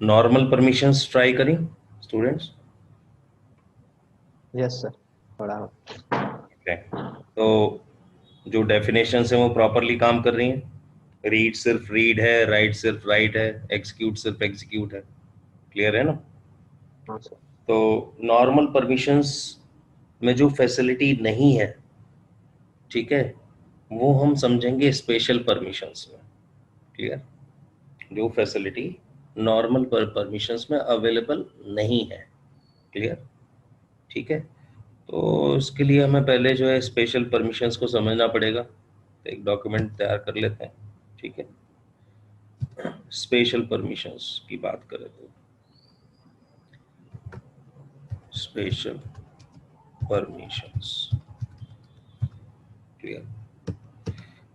Normal permissions try करें students. Yes sir, बड़ा ठीक है, तो जो डेफिनेशंस हैं वो प्रॉपरली काम कर रही हैं। रीड सिर्फ रीड है, राइट सिर्फ राइट है, एग्जीक्यूट सिर्फ एग्जीक्यूट है। क्लियर है ना? हाँ सर। तो नॉर्मल परमिशंस में जो फैसिलिटी नहीं है, ठीक है, वो हम समझेंगे स्पेशल परमिशंस में। क्लियर? जो फैसिलिटी नॉर्मल परमिशंस में अवेलेबल नहीं है। क्लियर? ठीक है, तो इसके लिए हमें पहले जो है स्पेशल परमिशंस को समझना पड़ेगा। तो एक डॉक्यूमेंट तैयार कर लेते हैं। ठीक है, स्पेशल परमिशंस की बात करें तो special permissions. Clear?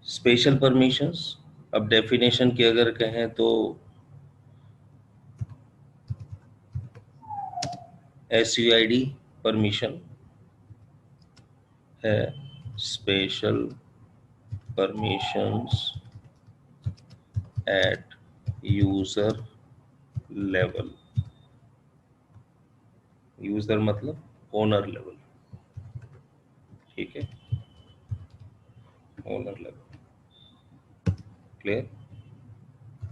Special permissions, अब डेफिनेशन की अगर कहें तो SUID परमिशन है special permissions at user level. User मतलब ओनर लेवल। ठीक है, ओनर लेवल। क्लियर?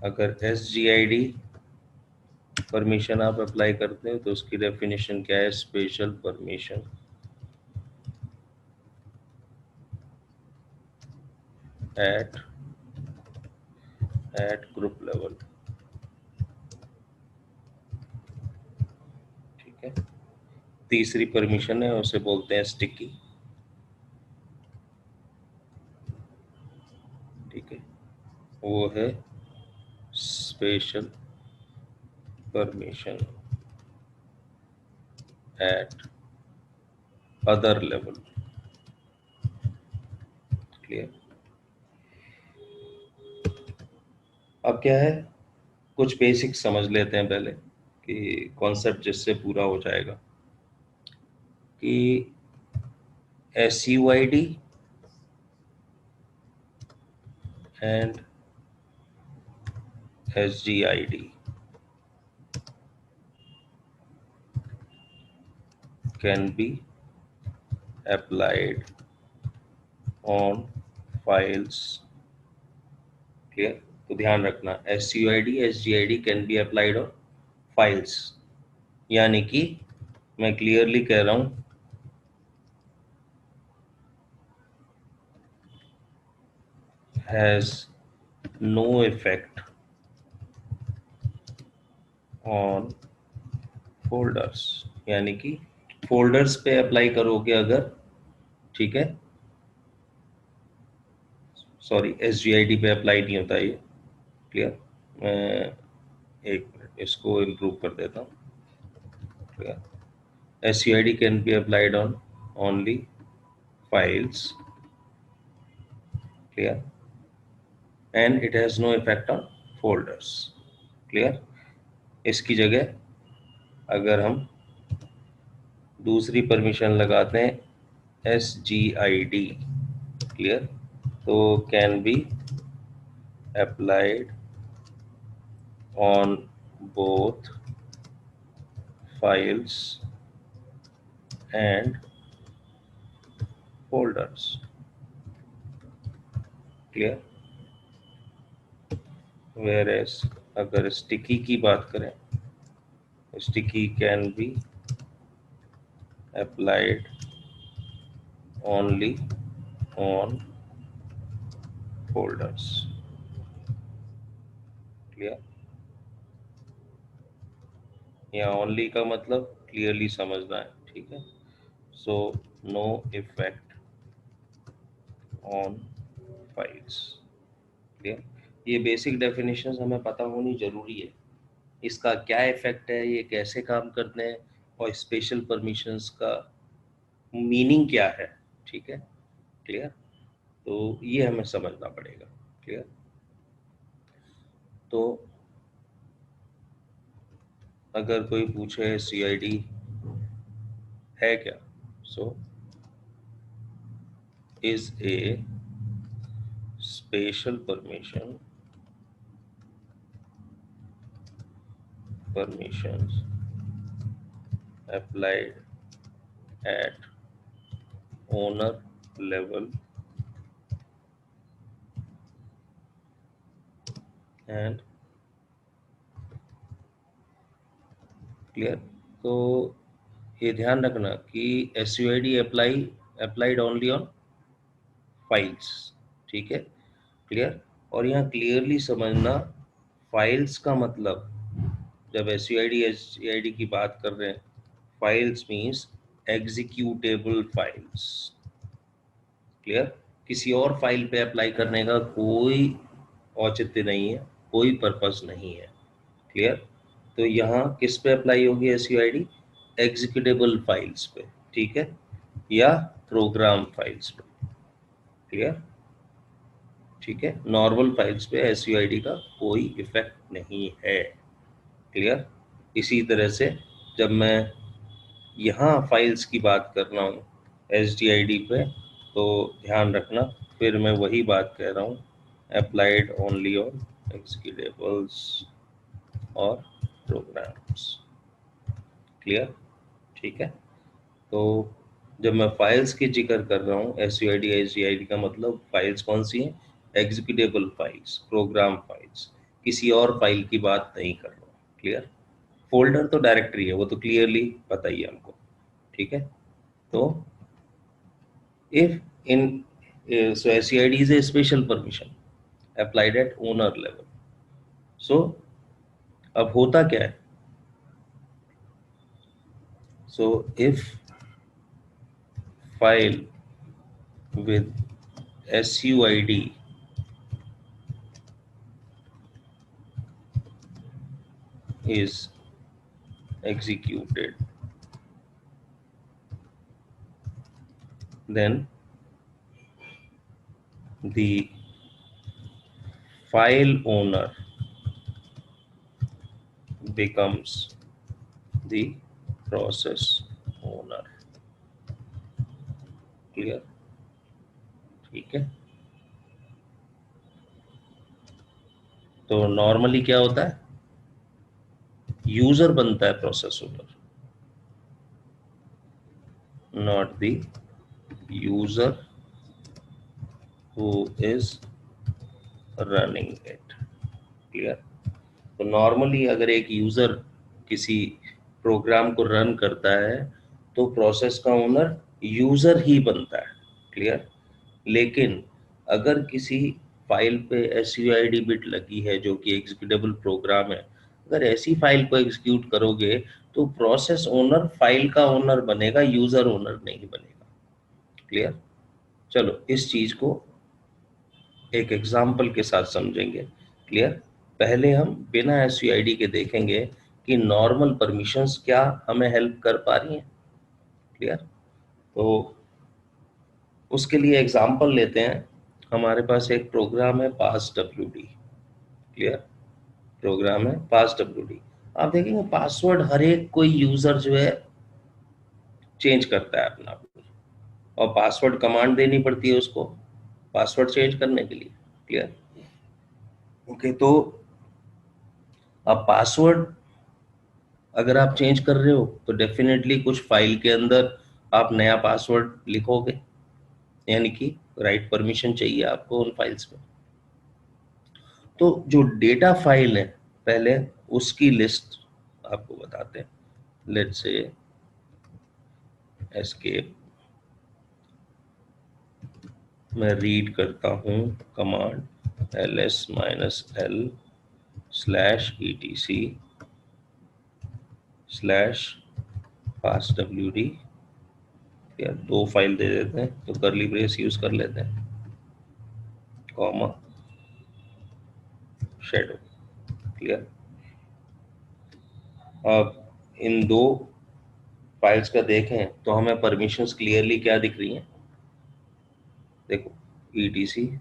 अगर SGID परमिशन आप अप्लाई करते हैं तो उसकी डेफिनेशन क्या है? Special permission at group level. ठीक है, तीसरी परमिशन है, उसे बोलते हैं स्टिकी। ठीक है, वो है special permission eight other level. Clear? अब क्या है, कुछ बेसिक्स समझ लेते हैं पहले कि कॉन्सेप्ट जिससे पूरा हो जाएगा कि SUID and SGID can be applied on files। क्लियर? तो ध्यान रखना, SUID SGID can be applied on files, यानी कि मैं क्लियरली कह रहा हूं, has no effect on folders. यानी कि फोल्डर्स पे अप्लाई करोगे अगर, ठीक है, सॉरी SGID पे अप्लाई नहीं होता ये। क्लियर? मैं एक मिनट इसको इम्प्रूव कर देता हूँ। Clear? SUID can be applied on only files। Clear? And it has no effect on folders। Clear? इसकी जगह अगर हम दूसरी परमिशन लगाते हैं SGID, क्लियर, तो can be applied on both files and folders. Clear? Whereas अगर sticky की बात करें, sticky can be applied only on folders। Clear? यहाँ ओनली का मतलब क्लियरली समझना है। ठीक है, so no effect on files. Clear? ये बेसिक डेफिनेशंस हमें पता होनी जरूरी है, इसका क्या इफेक्ट है, ये कैसे काम करते हैं, और स्पेशल परमिशंस का मीनिंग क्या है। ठीक है? क्लियर? तो ये हमें समझना पड़ेगा। क्लियर? तो अगर कोई पूछे CID है क्या, so is a special permission permissions applied at owner level and clear. तो ये ध्यान रखना कि SUID applied only on files, ठीक है, क्लियर। और यहाँ क्लियरली समझना, फाइल्स का मतलब जब SUID की बात कर रहे हैं, files means executable files, clear. किसी और फाइल पे अप्लाई करने का कोई औचित्य नहीं है, कोई पर्पस नहीं है, क्लियर। तो यहाँ किस पे अप्लाई होगी SUID? एग्जीक्यूटेबल फाइल्स पे, ठीक है, या प्रोग्राम फाइल्स पे, क्लियर, ठीक है। नॉर्मल फाइल्स पे SUID का कोई इफेक्ट नहीं है, क्लियर। इसी तरह से जब मैं यहाँ फाइल्स की बात कर रहा हूँ SDID पे, तो ध्यान रखना फिर मैं वही बात कह रहा हूँ, अप्लाइड ओनली ऑन एग्जीक्यूटेबल्स और प्रोग्राम्स, क्लियर, ठीक है। तो जब मैं फाइल्स की जिक्र कर रहा हूँ SUID SDID का मतलब फाइल्स कौन सी हैं? एग्जीक्यूटेबल फाइल्स, प्रोग्राम फाइल्स, किसी और फाइल की बात नहीं कर रहा हूँ, क्लियर। फोल्डर तो डायरेक्टरी है, वो तो क्लियरली पता ही है हमको, ठीक है। तो if in so SCID is a special permission applied at owner level. So अब होता क्या है? So if file with SUID is executed, then the file owner becomes the process owner, clear, ठीक है। तो नॉर्मली क्या होता है? यूजर बनता है process owner, not the user who is running it, clear. तो नॉर्मली अगर एक यूजर किसी प्रोग्राम को रन करता है तो प्रोसेस का ओनर यूजर ही बनता है, क्लियर। लेकिन अगर किसी फाइल पे SUID बिट लगी है जो कि एग्जीक्यूटेबल प्रोग्राम है, अगर ऐसी फाइल को एग्जीक्यूट करोगे तो प्रोसेस ओनर फाइल का ओनर बनेगा, यूजर ओनर नहीं बनेगा, क्लियर। चलो इस चीज को एक एग्जाम्पल के साथ समझेंगे, क्लियर। पहले हम बिना SUID के देखेंगे कि नॉर्मल परमिशंस क्या हमें हेल्प कर पा रही हैं, क्लियर। तो उसके लिए एग्जाम्पल लेते हैं। हमारे पास एक प्रोग्राम है passwd, क्लियर, प्रोग्राम है passwd। आप देखेंगे पासवर्ड हर एक कोई यूजर जो है चेंज करता है अपना, और पासवर्ड कमांड देनी पड़ती है उसको पासवर्ड चेंज करने के लिए, क्लियर, ओके। तो अब पासवर्ड अगर आप चेंज कर रहे हो तो डेफिनेटली कुछ फाइल के अंदर आप नया पासवर्ड लिखोगे, यानी कि राइट परमिशन चाहिए आपको उन फाइल्स में। तो जो डेटा फाइल है पहले उसकी लिस्ट आपको बताते हैं। लेट्स से एस्केप, मैं रीड करता हूँ कमांड ls-l/etc/passwd, या दो फाइल दे देते हैं तो करली ब्रेस यूज कर लेते हैं, कॉमा शेडो, क्लियर। अब इन दो फाइल्स का देखें तो हमें परमिशंस क्लियरली क्या दिख रही हैं? देखो etc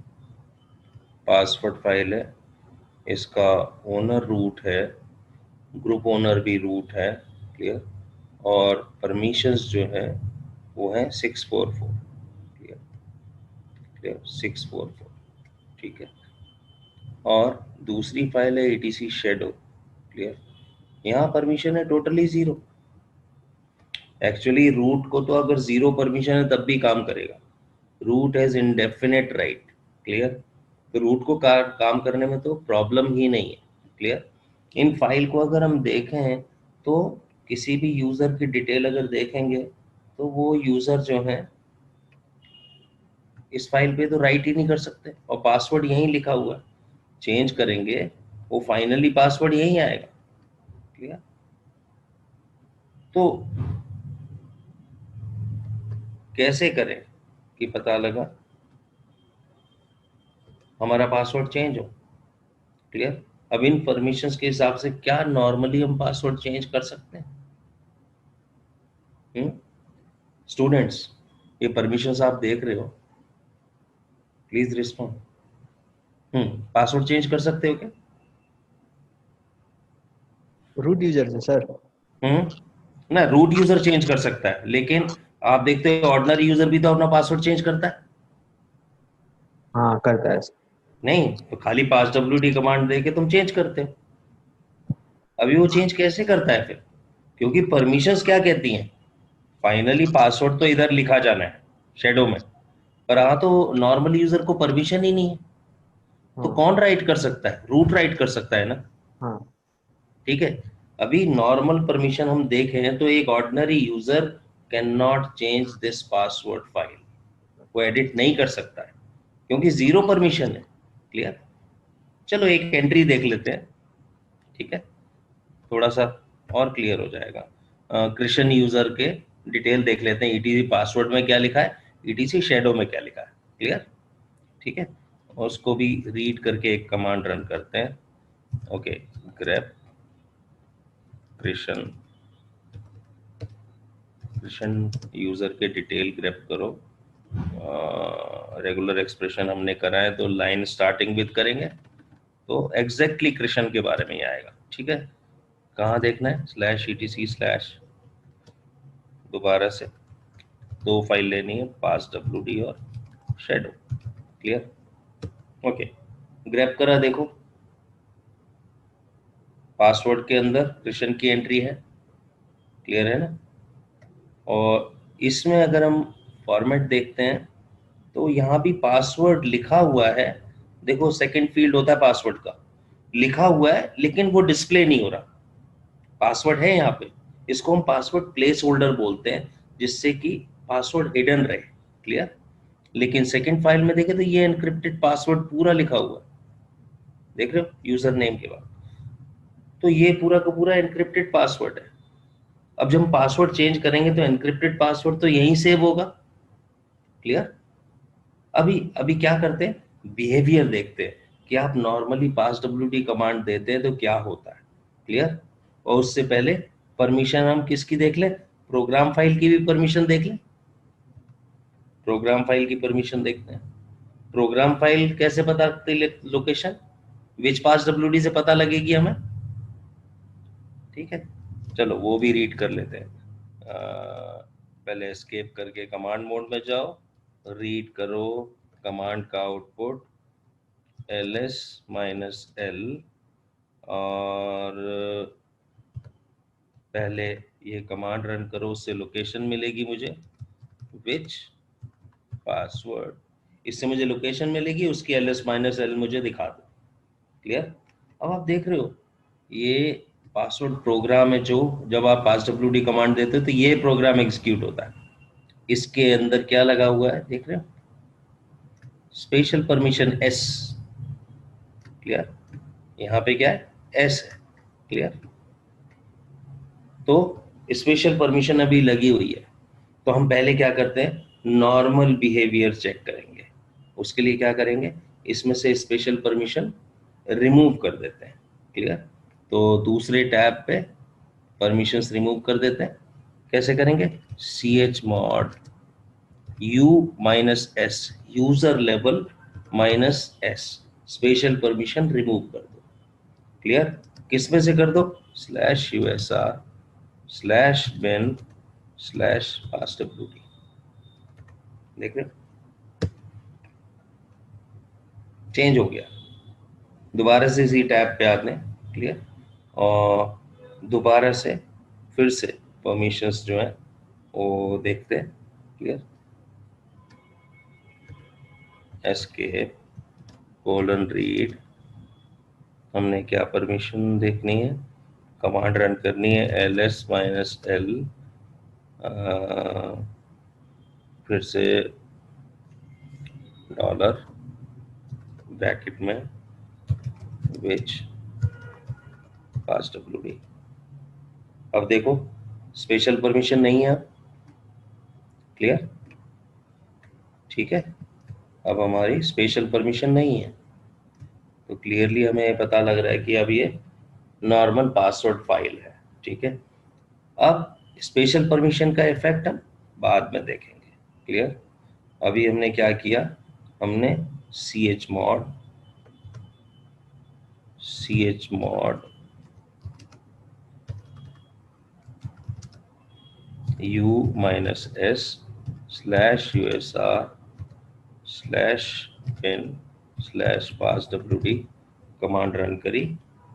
पासवर्ड फाइल है, इसका ओनर रूट है, ग्रुप ओनर भी रूट है, क्लियर, और परमिशंस जो है वो है 644, क्लियर, क्लियर 644, ठीक है। और दूसरी फाइल है etc शेडो, क्लियर, यहाँ परमिशन है टोटली जीरो। एक्चुअली रूट को तो अगर जीरो परमिशन है तब भी काम करेगा, root has indefinite right. Clear? तो रूट को काम करने में तो प्रॉब्लम ही नहीं है। क्लियर? इन फाइल को अगर हम देखें तो किसी भी यूजर की डिटेल अगर देखेंगे तो वो यूजर जो है इस फाइल पे तो राइट ही नहीं कर सकते, और पासवर्ड यहीं लिखा हुआ है। चेंज करेंगे वो फाइनली पासवर्ड यहीं आएगा। क्लियर? तो कैसे करें कि पता लगा हमारा पासवर्ड चेंज हो? क्लियर? अब इन परमिशंस के हिसाब से क्या नॉर्मली हम पासवर्ड चेंज कर सकते हैं? स्टूडेंट्स, ये परमिशंस आप देख रहे हो, प्लीज रिस्पॉन्ड। पासवर्ड चेंज कर सकते हो क्या? रूट यूजर से सर। ना, रूट यूजर चेंज कर सकता है, लेकिन आप देखते हो ऑर्डिनरी यूजर भी तो अपना पासवर्ड चेंज करता है। हाँ करता है सर। नहीं तो खाली पास डब्ल्यू डी कमांड दे के तुम चेंज करते हो। अभी वो चेंज कैसे करता है फिर? क्योंकि परमिशंस क्या कहती हैं, फाइनली पासवर्ड तो इधर लिखा जाना है शेडो में, पर हाँ तो नॉर्मल यूजर को परमिशन ही नहीं है। तो हाँ कौन राइट कर सकता है? रूट राइट कर सकता है ना। हाँ ठीक है? अभी नॉर्मल परमिशन हम देखें तो एक ordinary user can not change this password file, वो एडिट नहीं कर सकता है क्योंकि जीरो परमिशन है। क्लियर? चलो एक एंट्री देख लेते हैं, ठीक है, थोड़ा सा और क्लियर हो जाएगा। कृष्ण यूजर के डिटेल देख लेते हैं, ईटीसी पासवर्ड में क्या लिखा है, ईटीसी शेडो में क्या लिखा है। क्लियर? ठीक है, और उसको भी रीड करके एक कमांड रन करते हैं। Okay, grep Krishna, Krishna user के डिटेल ग्रेप करो। रेगुलर एक्सप्रेशन हमने करा है तो लाइन स्टार्टिंग विद करेंगे तो एग्जैक्टली कृष्ण के बारे में ही आएगा। ठीक है, कहाँ देखना है, स्लैश ईटीसी स्लैश, दोबारा से दो फाइल लेनी है, पास डब्ल्यू डी और शेडो। क्लियर? ओके, ग्रैब करा, देखो पासवर्ड के अंदर कृष्ण की एंट्री है। क्लियर है ना? और इसमें अगर हम फॉर्मेट देखते हैं तो यहाँ भी पासवर्ड लिखा हुआ है। देखो सेकंड फील्ड होता है पासवर्ड का, लिखा हुआ है लेकिन वो डिस्प्ले नहीं हो रहा। पासवर्ड है यहाँ पे, इसको हम पासवर्ड प्लेस होल्डर बोलते हैं, जिससे कि पासवर्ड हिडन रहे। क्लियर? लेकिन सेकंड फाइल में देखें तो ये एनक्रिप्टेड पासवर्ड पूरा लिखा हुआ है, देख रहे हो, यूजर नेम के बाद। तो ये पूरा का पूरा एनक्रिप्टेड पासवर्ड है। अब जब हम पासवर्ड चेंज करेंगे तो एनक्रिप्टेड पासवर्ड तो यहीं सेव होगा। क्लियर? अभी अभी क्या करते हैं, बिहेवियर देखते हैं कि आप नॉर्मली पास डब्ल्यू डी कमांड देते हैं तो क्या होता है। क्लियर? और उससे पहले परमिशन हम किसकी देख लें, प्रोग्राम फाइल की भी परमिशन देख लें। प्रोग्राम फाइल की परमिशन देखते हैं। प्रोग्राम फाइल कैसे पता लगती है लोकेशन, विच पास डब्ल्यू डी से पता लगेगी हमें। ठीक है, चलो वो भी रीड कर लेते हैं। पहले एस्केप करके कमांड मोड में जाओ, रीड करो कमांड का आउटपुट ls-l, और पहले ये कमांड रन करो, उससे लोकेशन मिलेगी मुझे, विच पासवर्ड, इससे मुझे लोकेशन मिलेगी, उसकी ls-l मुझे दिखा दो। क्लियर? अब आप देख रहे हो ये पासवर्ड प्रोग्राम है, जो जब आप पास डब्ल्यू डी कमांड देते हो तो ये प्रोग्राम एग्जीक्यूट होता है। इसके अंदर क्या लगा हुआ है देख रहे हो, स्पेशल परमिशन एस। क्लियर? यहाँ पे क्या है, एस है। क्लियर? तो स्पेशल परमिशन अभी लगी हुई है, तो हम पहले क्या करते हैं, नॉर्मल बिहेवियर चेक करेंगे। उसके लिए क्या करेंगे, इसमें से स्पेशल परमिशन रिमूव कर देते हैं। क्लियर? तो दूसरे टैब पे परमिशंस रिमूव कर देते हैं। कैसे करेंगे, C H mod U minus S, user level minus S, special permission remove कर दो। क्लियर? किस में से कर दो, slash USR slash bin slash pass W D. देख रहे हो, चेंज हो गया। दोबारा से इसी टैब पे आते हैं। क्लियर? और दोबारा से फिर से परमिशंस जो है वो देखते हैं। क्लियर, एस्केप कोलन रीड, हमने क्या परमिशन देखनी है, कमांड रन करनी है ls-l, फिर से डॉलर ब्रैकेट में विच पास wd। अब देखो स्पेशल परमिशन नहीं है, क्लियर, ठीक है। अब हमारी स्पेशल परमिशन नहीं है, तो क्लियरली हमें पता लग रहा है कि अब ये नॉर्मल पासवर्ड फाइल है, ठीक है। अब स्पेशल परमिशन का इफेक्ट हम बाद में देखेंगे, क्लियर। अभी हमने क्या किया, हमने chmod u-s/usr/bin/passwd कमांड रन करी,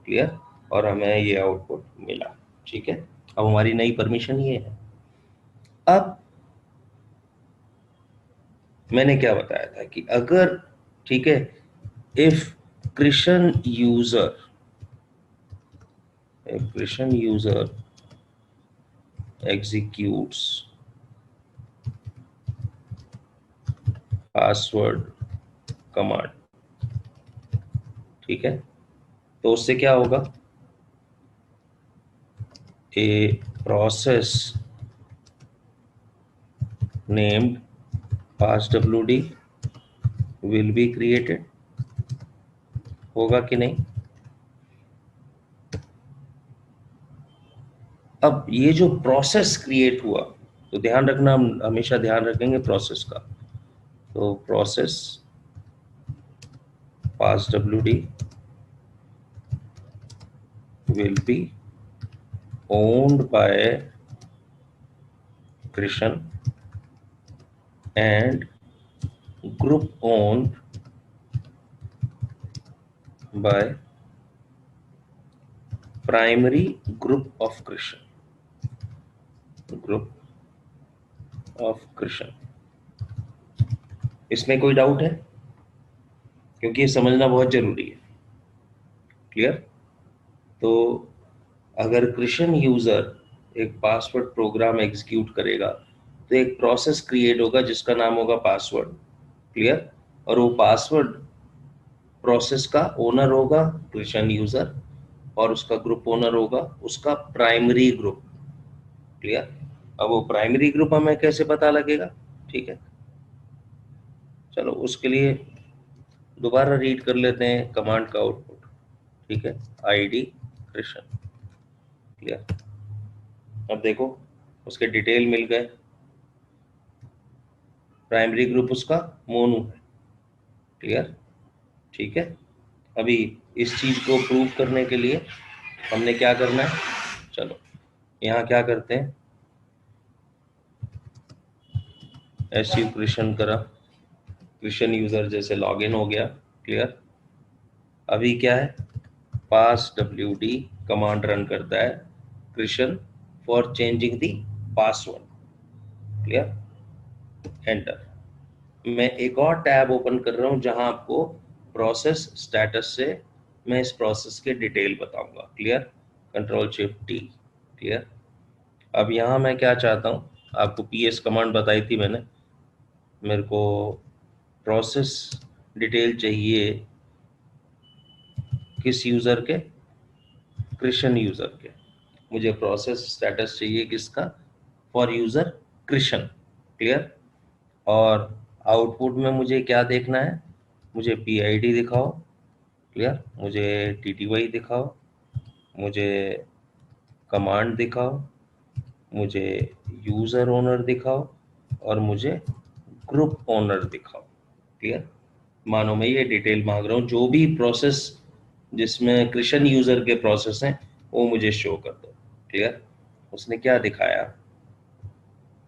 क्लियर, और हमें ये आउटपुट मिला, ठीक है। अब हमारी नई परमिशन ये है। अब मैंने क्या बताया था कि अगर, ठीक है, if Krishna user executes password command, ठीक है, तो उससे क्या होगा, a process named passwd will be created, होगा कि नहीं। अब ये जो प्रोसेस क्रिएट हुआ, तो ध्यान रखना, हम हमेशा ध्यान रखेंगे प्रोसेस का, तो process passwd will be owned by Krishan and group owned by primary group of Krishan, इसमें कोई डाउट है, क्योंकि ये समझना बहुत जरूरी है, क्लियर। तो अगर कृष्ण यूजर एक पासवर्ड प्रोग्राम एग्जीक्यूट करेगा, तो एक प्रोसेस क्रिएट होगा जिसका नाम होगा पासवर्ड, क्लियर, और वो पासवर्ड प्रोसेस का ओनर होगा कृष्ण यूजर, और उसका ग्रुप ओनर होगा उसका प्राइमरी ग्रुप, क्लियर। अब वो प्राइमरी ग्रुप हमें कैसे पता लगेगा, ठीक है, चलो उसके लिए दोबारा रीड कर लेते हैं कमांड का आउटपुट, ठीक है, आईडी कृष्ण, क्लियर। अब देखो उसके डिटेल मिल गए, प्राइमरी ग्रुप उसका मोनू है, क्लियर, ठीक है। अभी इस चीज को प्रूव करने के लिए हमने क्या करना है, चलो यहाँ क्या करते हैं, su कृष्ण करा, कृष्ण यूजर जैसे लॉगिन हो गया, क्लियर। अभी क्या है, passwd कमांड रन करता है Krishna for changing the password, clear, enter. मैं एक और टैब ओपन कर रहा हूं जहां आपको प्रोसेस स्टेटस से मैं इस प्रोसेस के डिटेल बताऊंगा, क्लियर, Ctrl+Shift+T, क्लियर। अब यहाँ मैं क्या चाहता हूँ, आपको ps कमांड बताई थी मैंने, मेरे को प्रोसेस डिटेल चाहिए किस यूज़र के, कृष्ण यूज़र के, मुझे प्रोसेस स्टेटस चाहिए किसका, फॉर यूज़र कृष्ण, क्लियर। और आउटपुट में मुझे क्या देखना है, मुझे PID दिखाओ, क्लियर, मुझे TTY दिखाओ, मुझे कमांड दिखाओ, मुझे यूज़र ओनर दिखाओ, और मुझे ग्रुप ओनर दिखाओ, क्लियर। मानो मैं ये डिटेल मांग रहा हूँ, जो भी प्रोसेस जिसमें कृष्ण यूज़र के प्रोसेस हैं वो मुझे शो कर दो, क्लियर। उसने क्या दिखाया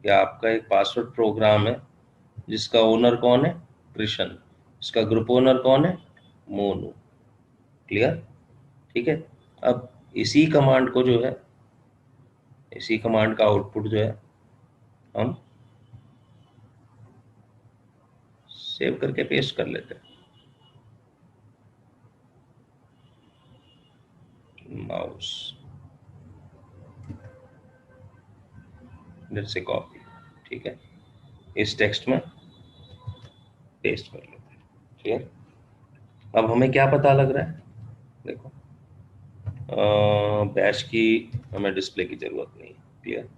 कि आपका एक पासवर्ड प्रोग्राम है जिसका ओनर कौन है, कृष्ण, इसका ग्रुप ओनर कौन है, मोनू, क्लियर, ठीक है। अब इसी कमांड को जो है इसी कमांड का आउटपुट जो है हम सेव करके पेस्ट कर लेते हैं। माउस इधर से कॉपी, ठीक है, इस टेक्स्ट में पेस्ट कर लेते हैं। क्लियर? अब हमें क्या पता लग रहा है, देखो बैश की हमें डिस्प्ले की जरूरत नहीं है। क्लियर?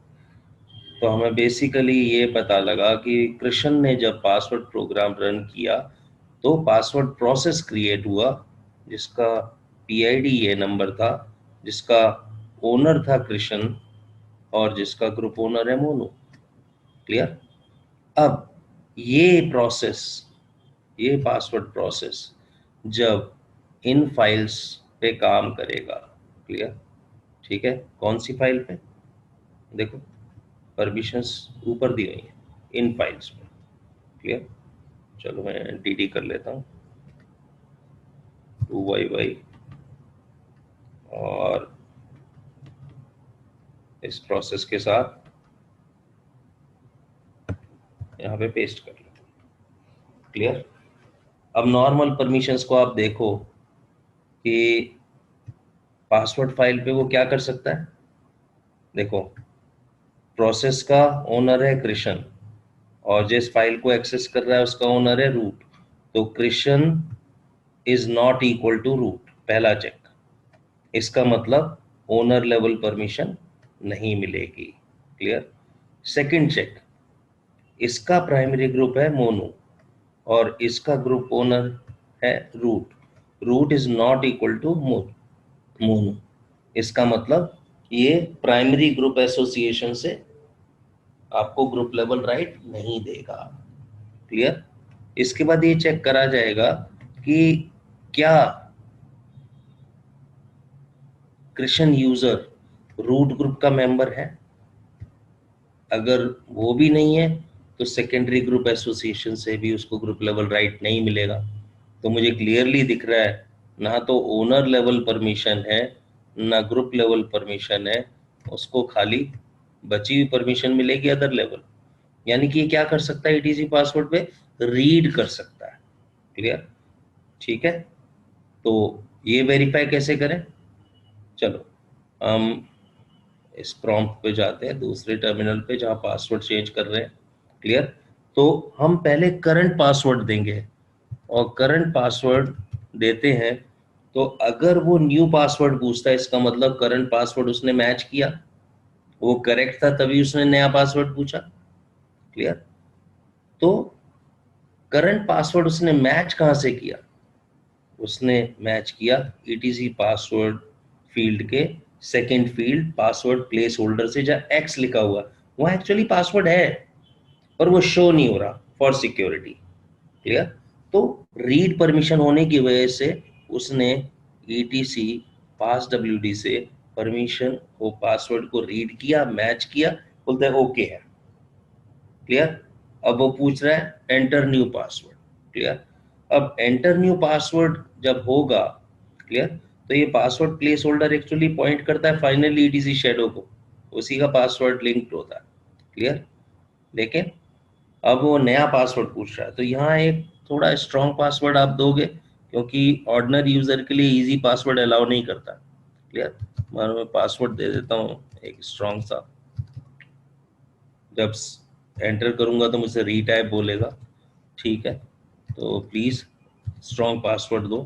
तो हमें बेसिकली ये पता लगा कि कृष्ण ने जब पासवर्ड प्रोग्राम रन किया तो पासवर्ड प्रोसेस क्रिएट हुआ जिसका पीआईडी ये नंबर था, जिसका ओनर था कृष्ण और जिसका ग्रुप ओनर है मोनू। क्लियर? अब ये प्रोसेस, ये पासवर्ड प्रोसेस जब इन फाइल्स पे काम करेगा, क्लियर, ठीक है, कौन सी फाइल पे, देखो परमिशंस ऊपर दी हुई है इन फाइल्स पे। क्लियर? चलो मैं dd कर लेता हूँ 2yy और इस प्रोसेस के साथ यहाँ पे पेस्ट कर लेता हूँ। क्लियर? अब नॉर्मल परमिशंस को आप देखो कि पासवर्ड फाइल पे वो क्या कर सकता है। देखो प्रोसेस का ओनर है कृष्ण और जिस फाइल को एक्सेस कर रहा है उसका ओनर है रूट, तो Krishna is not equal to root, पहला चेक। इसका मतलब ओनर लेवल परमिशन नहीं मिलेगी। क्लियर? सेकंड चेक, इसका प्राइमरी ग्रुप है मोनू और इसका ग्रुप ओनर है root, root is not equal to Monu. इसका मतलब ये प्राइमरी ग्रुप एसोसिएशन से आपको ग्रुप लेवल राइट नहीं देगा। क्लियर? इसके बाद ये चेक करा जाएगा कि क्या कृष्ण यूजर रूट ग्रुप का मेंबर है। अगर वो भी नहीं है तो सेकेंडरी ग्रुप एसोसिएशन से भी उसको ग्रुप लेवल राइट नहीं मिलेगा। तो मुझे क्लियरली दिख रहा है ना तो ओनर लेवल परमिशन है ना ग्रुप लेवल परमिशन है, उसको खाली बची हुई परमिशन मिलेगी अदर लेवल। यानी कि ये क्या कर सकता है, ईटीसी पासवर्ड पे रीड कर सकता है। क्लियर? ठीक है, तो ये वेरीफाई कैसे करें, चलो हम इस प्रॉम्प्ट पे जाते हैं, दूसरे टर्मिनल पे जहां पासवर्ड चेंज कर रहे हैं। क्लियर? तो हम पहले करंट पासवर्ड देंगे और करंट पासवर्ड देते हैं तो अगर वो न्यू पासवर्ड पूछता है इसका मतलब करंट पासवर्ड उसने मैच किया, वो करेक्ट था तभी उसने नया पासवर्ड पूछा। क्लियर? तो करंट पासवर्ड उसने मैच कहां से किया, उसने मैच किया ईटीसी पासवर्ड फील्ड के second field password place holder से, जहां एक्स लिखा हुआ वहां एक्चुअली पासवर्ड है पर वो शो नहीं हो रहा फॉर सिक्योरिटी। क्लियर? तो रीड परमिशन होने की वजह से उसने ईटीसी पास डब्ल्यूडी से परमिशन वो पासवर्ड को रीड किया, मैच किया, बोलते हैं ओके है। क्लियर? अब वो पूछ रहा है एंटर न्यू पासवर्ड। क्लियर? अब एंटर न्यू पासवर्ड जब होगा, क्लियर, तो ये password place holder actually point करता है फाइनल ईटीसी शैडो को, उसी का पासवर्ड लिंक्ड होता है। क्लियर? लेकिन अब वो नया पासवर्ड पूछ रहा है तो यहाँ एक थोड़ा स्ट्रॉन्ग पासवर्ड आप दोगे क्योंकि ऑर्डिनरी यूजर के लिए इजी पासवर्ड अलाउ नहीं करता। क्लियर? मैं पासवर्ड दे देता हूँ एक स्ट्रॉन्ग सा, जब एंटर करूंगा तो मुझसे रीटाइप बोलेगा। ठीक है, तो प्लीज स्ट्रॉन्ग पासवर्ड दो।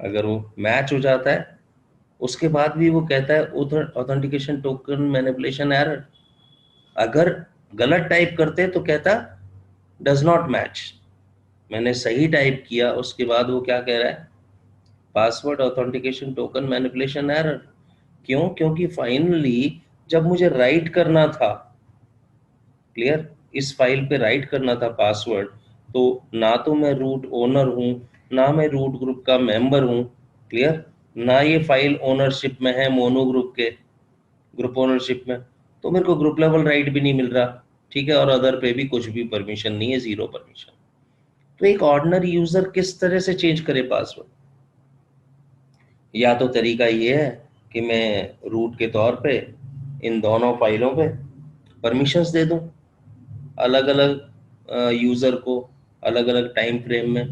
अगर वो मैच हो जाता है उसके बाद भी वो कहता है ऑथेंटिकेशन टोकन मैनिपुलेशन एरर। अगर गलत टाइप करते तो कहता डज नॉट मैच। मैंने सही टाइप किया उसके बाद वो क्या कह रहा है, password authentication token manipulation error. क्यों? क्योंकि फाइनली जब मुझे राइट करना था, क्लियर, इस फाइल पे राइट करना था पासवर्ड, तो ना तो मैं रूट ओनर हूं ना मैं रूट ग्रुप का मेंबर हूं। क्लियर? ना ये फाइल ओनरशिप में है मोनो ग्रुप के ग्रुप ओनरशिप में, तो मेरे को ग्रुप लेवल राइट भी नहीं मिल रहा। ठीक है, और अदर पे भी कुछ भी परमिशन नहीं है, जीरो परमिशन। तो एक ऑर्डिनरी यूजर किस तरह से चेंज करे पासवर्ड? या तो तरीका ये है कि मैं रूट के तौर पे इन दोनों फाइलों पे परमिशंस दे दूं अलग अलग यूजर को अलग अलग टाइम फ्रेम में।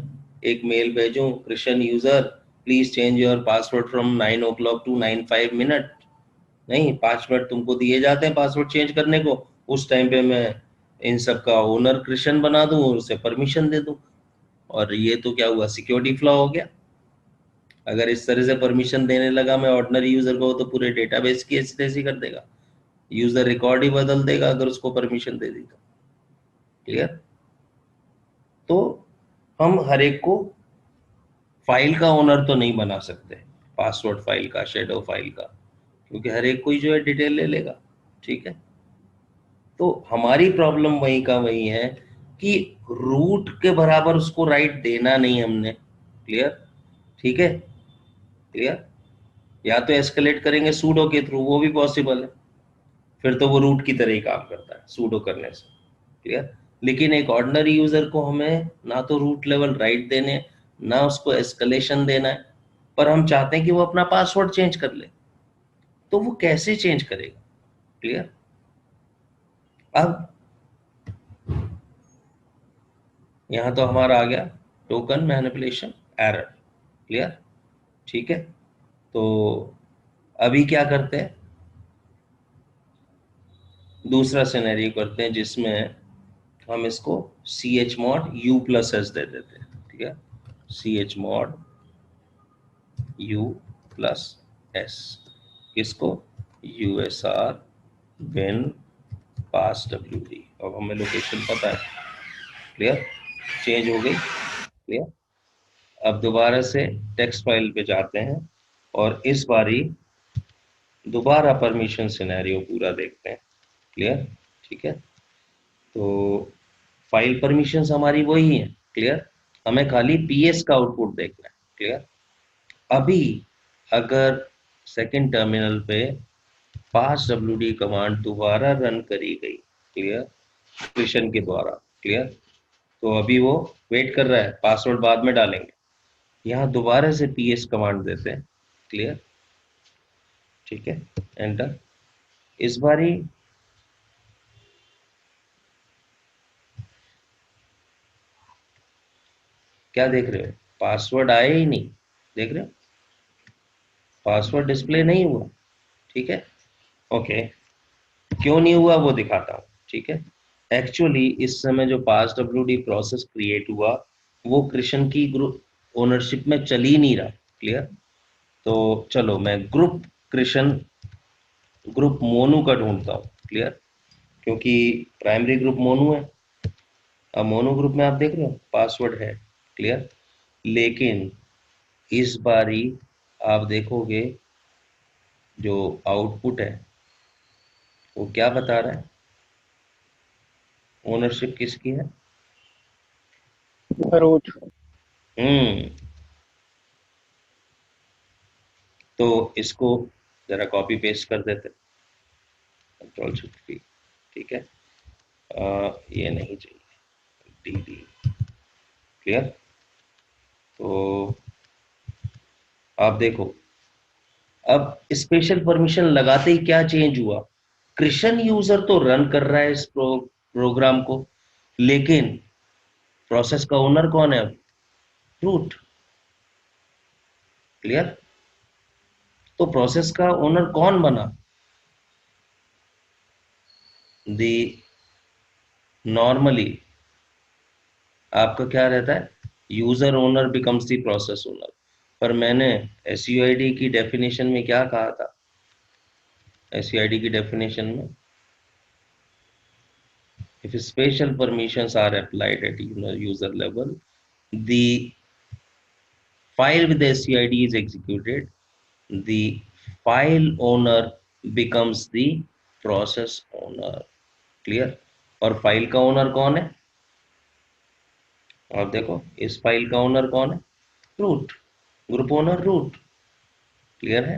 एक मेल भेजूं, Krishna user please change your password from 9 o'clock to 9:05। नहीं, 5 मिनट तुमको दिए जाते हैं पासवर्ड चेंज करने को, उस टाइम पे मैं इन सब का ओनर कृष्ण बना दूं और उसे परमिशन दे दूं। और ये तो क्या हुआ, सिक्योरिटी फ्लॉ हो गया। अगर इस तरह से परमिशन देने लगा मैं ऑर्डिनरी यूजर को, तो पूरे डेटाबेस की ऐसी कर देगा, यूजर रिकॉर्ड ही बदल देगा अगर उसको परमिशन दे दी तो। क्लियर? तो हम हर एक को फाइल का ओनर तो नहीं बना सकते, पासवर्ड फाइल का, शेडो फाइल का, क्योंकि हर एक कोई जो है डिटेल ले लेगा। ठीक है, तो हमारी प्रॉब्लम वही का वही है कि रूट के बराबर उसको राइट देना नहीं हमने। क्लियर? ठीक है, क्लियर? या तो एस्केलेट करेंगे सूडो के थ्रू, वो भी पॉसिबल है, फिर तो वो रूट की तरह ही काम करता है सूडो करने से। क्लियर? लेकिन एक ऑर्डिनरी यूजर को हमें ना तो रूट लेवल राइट देने, ना उसको एस्केलेशन देना है, पर हम चाहते हैं कि वो अपना पासवर्ड चेंज कर ले, तो वो कैसे चेंज करेगा? क्लियर? अब यहां तो हमारा आ गया टोकन मैनिपुलेशन एरर। क्लियर? ठीक है, तो अभी क्या करते हैं, दूसरा सिनेरियो करते हैं जिसमें हम इसको C H mod U plus S दे देते हैं। ठीक है, C H mod U plus S, किसको? U S R bin pass W D. अब हमें लोकेशन पता है। क्लियर? चेंज हो गई। क्लियर? अब दोबारा से टेक्स्ट फाइल पे जाते हैं और इस बारी दोबारा परमिशन सिनेरियो पूरा देखते हैं। क्लियर? ठीक है, तो फाइल परमिशंस हमारी वही है। क्लियर? हमें खाली पीएस का आउटपुट देखना है। क्लियर? अभी अगर सेकंड टर्मिनल पे पास डब्ल्यूडी कमांड दोबारा रन करी गई, क्लियर, कृष्ण के द्वारा, क्लियर, तो अभी वो वेट कर रहा है, पासवर्ड बाद में डालेंगे, यहाँ दोबारा से पीएस कमांड देते हैं। क्लियर? ठीक है, एंटर। इस बारी क्या देख रहे हो, पासवर्ड आया ही नहीं, देख रहे हो पासवर्ड डिस्प्ले नहीं हुआ। ठीक है, ओके, क्यों नहीं हुआ वो दिखाता हूँ। ठीक है, एक्चुअली इस समय जो पास डब्ल्यूडी प्रोसेस क्रिएट हुआ वो कृष्ण की ग्रुप ओनरशिप में चल ही नहीं रहा। क्लियर? तो चलो मैं ग्रुप कृष्ण, ग्रुप मोनू का ढूंढता हूँ। क्लियर? क्योंकि प्राइमरी ग्रुप मोनू है। अब मोनू ग्रुप में आप देख रहे हो पासवर्ड है। क्लियर? लेकिन इस बारी आप देखोगे जो आउटपुट है वो क्या बता रहा है, ओनरशिप किसकी है? रूट। हम्म, तो इसको जरा कॉपी पेस्ट कर देते, कंट्रोल शिफ्ट की। ठीक है, ये नहीं चाहिए, डी डी। क्लियर? तो आप देखो, अब स्पेशल परमिशन लगाते ही क्या चेंज हुआ, कृष्ण यूजर तो रन कर रहा है इस प्रोग्राम को, लेकिन प्रोसेस का ओनर कौन है अब? रूट। क्लियर? तो प्रोसेस का ओनर कौन बना? दी नॉर्मली आपका क्या रहता है, user owner becomes the process owner, पर मैंने एसयूआईडी की डेफिनेशन में क्या कहा था, एसयूआईडी की डेफिनेशन में if special permissions are applied at user level, the file with the SCID is executed, the file owner becomes the process owner. Clear? और फाइल का ओनर कौन है? आप देखो इस फाइल का ओनर कौन है? Root, group owner root. Clear है?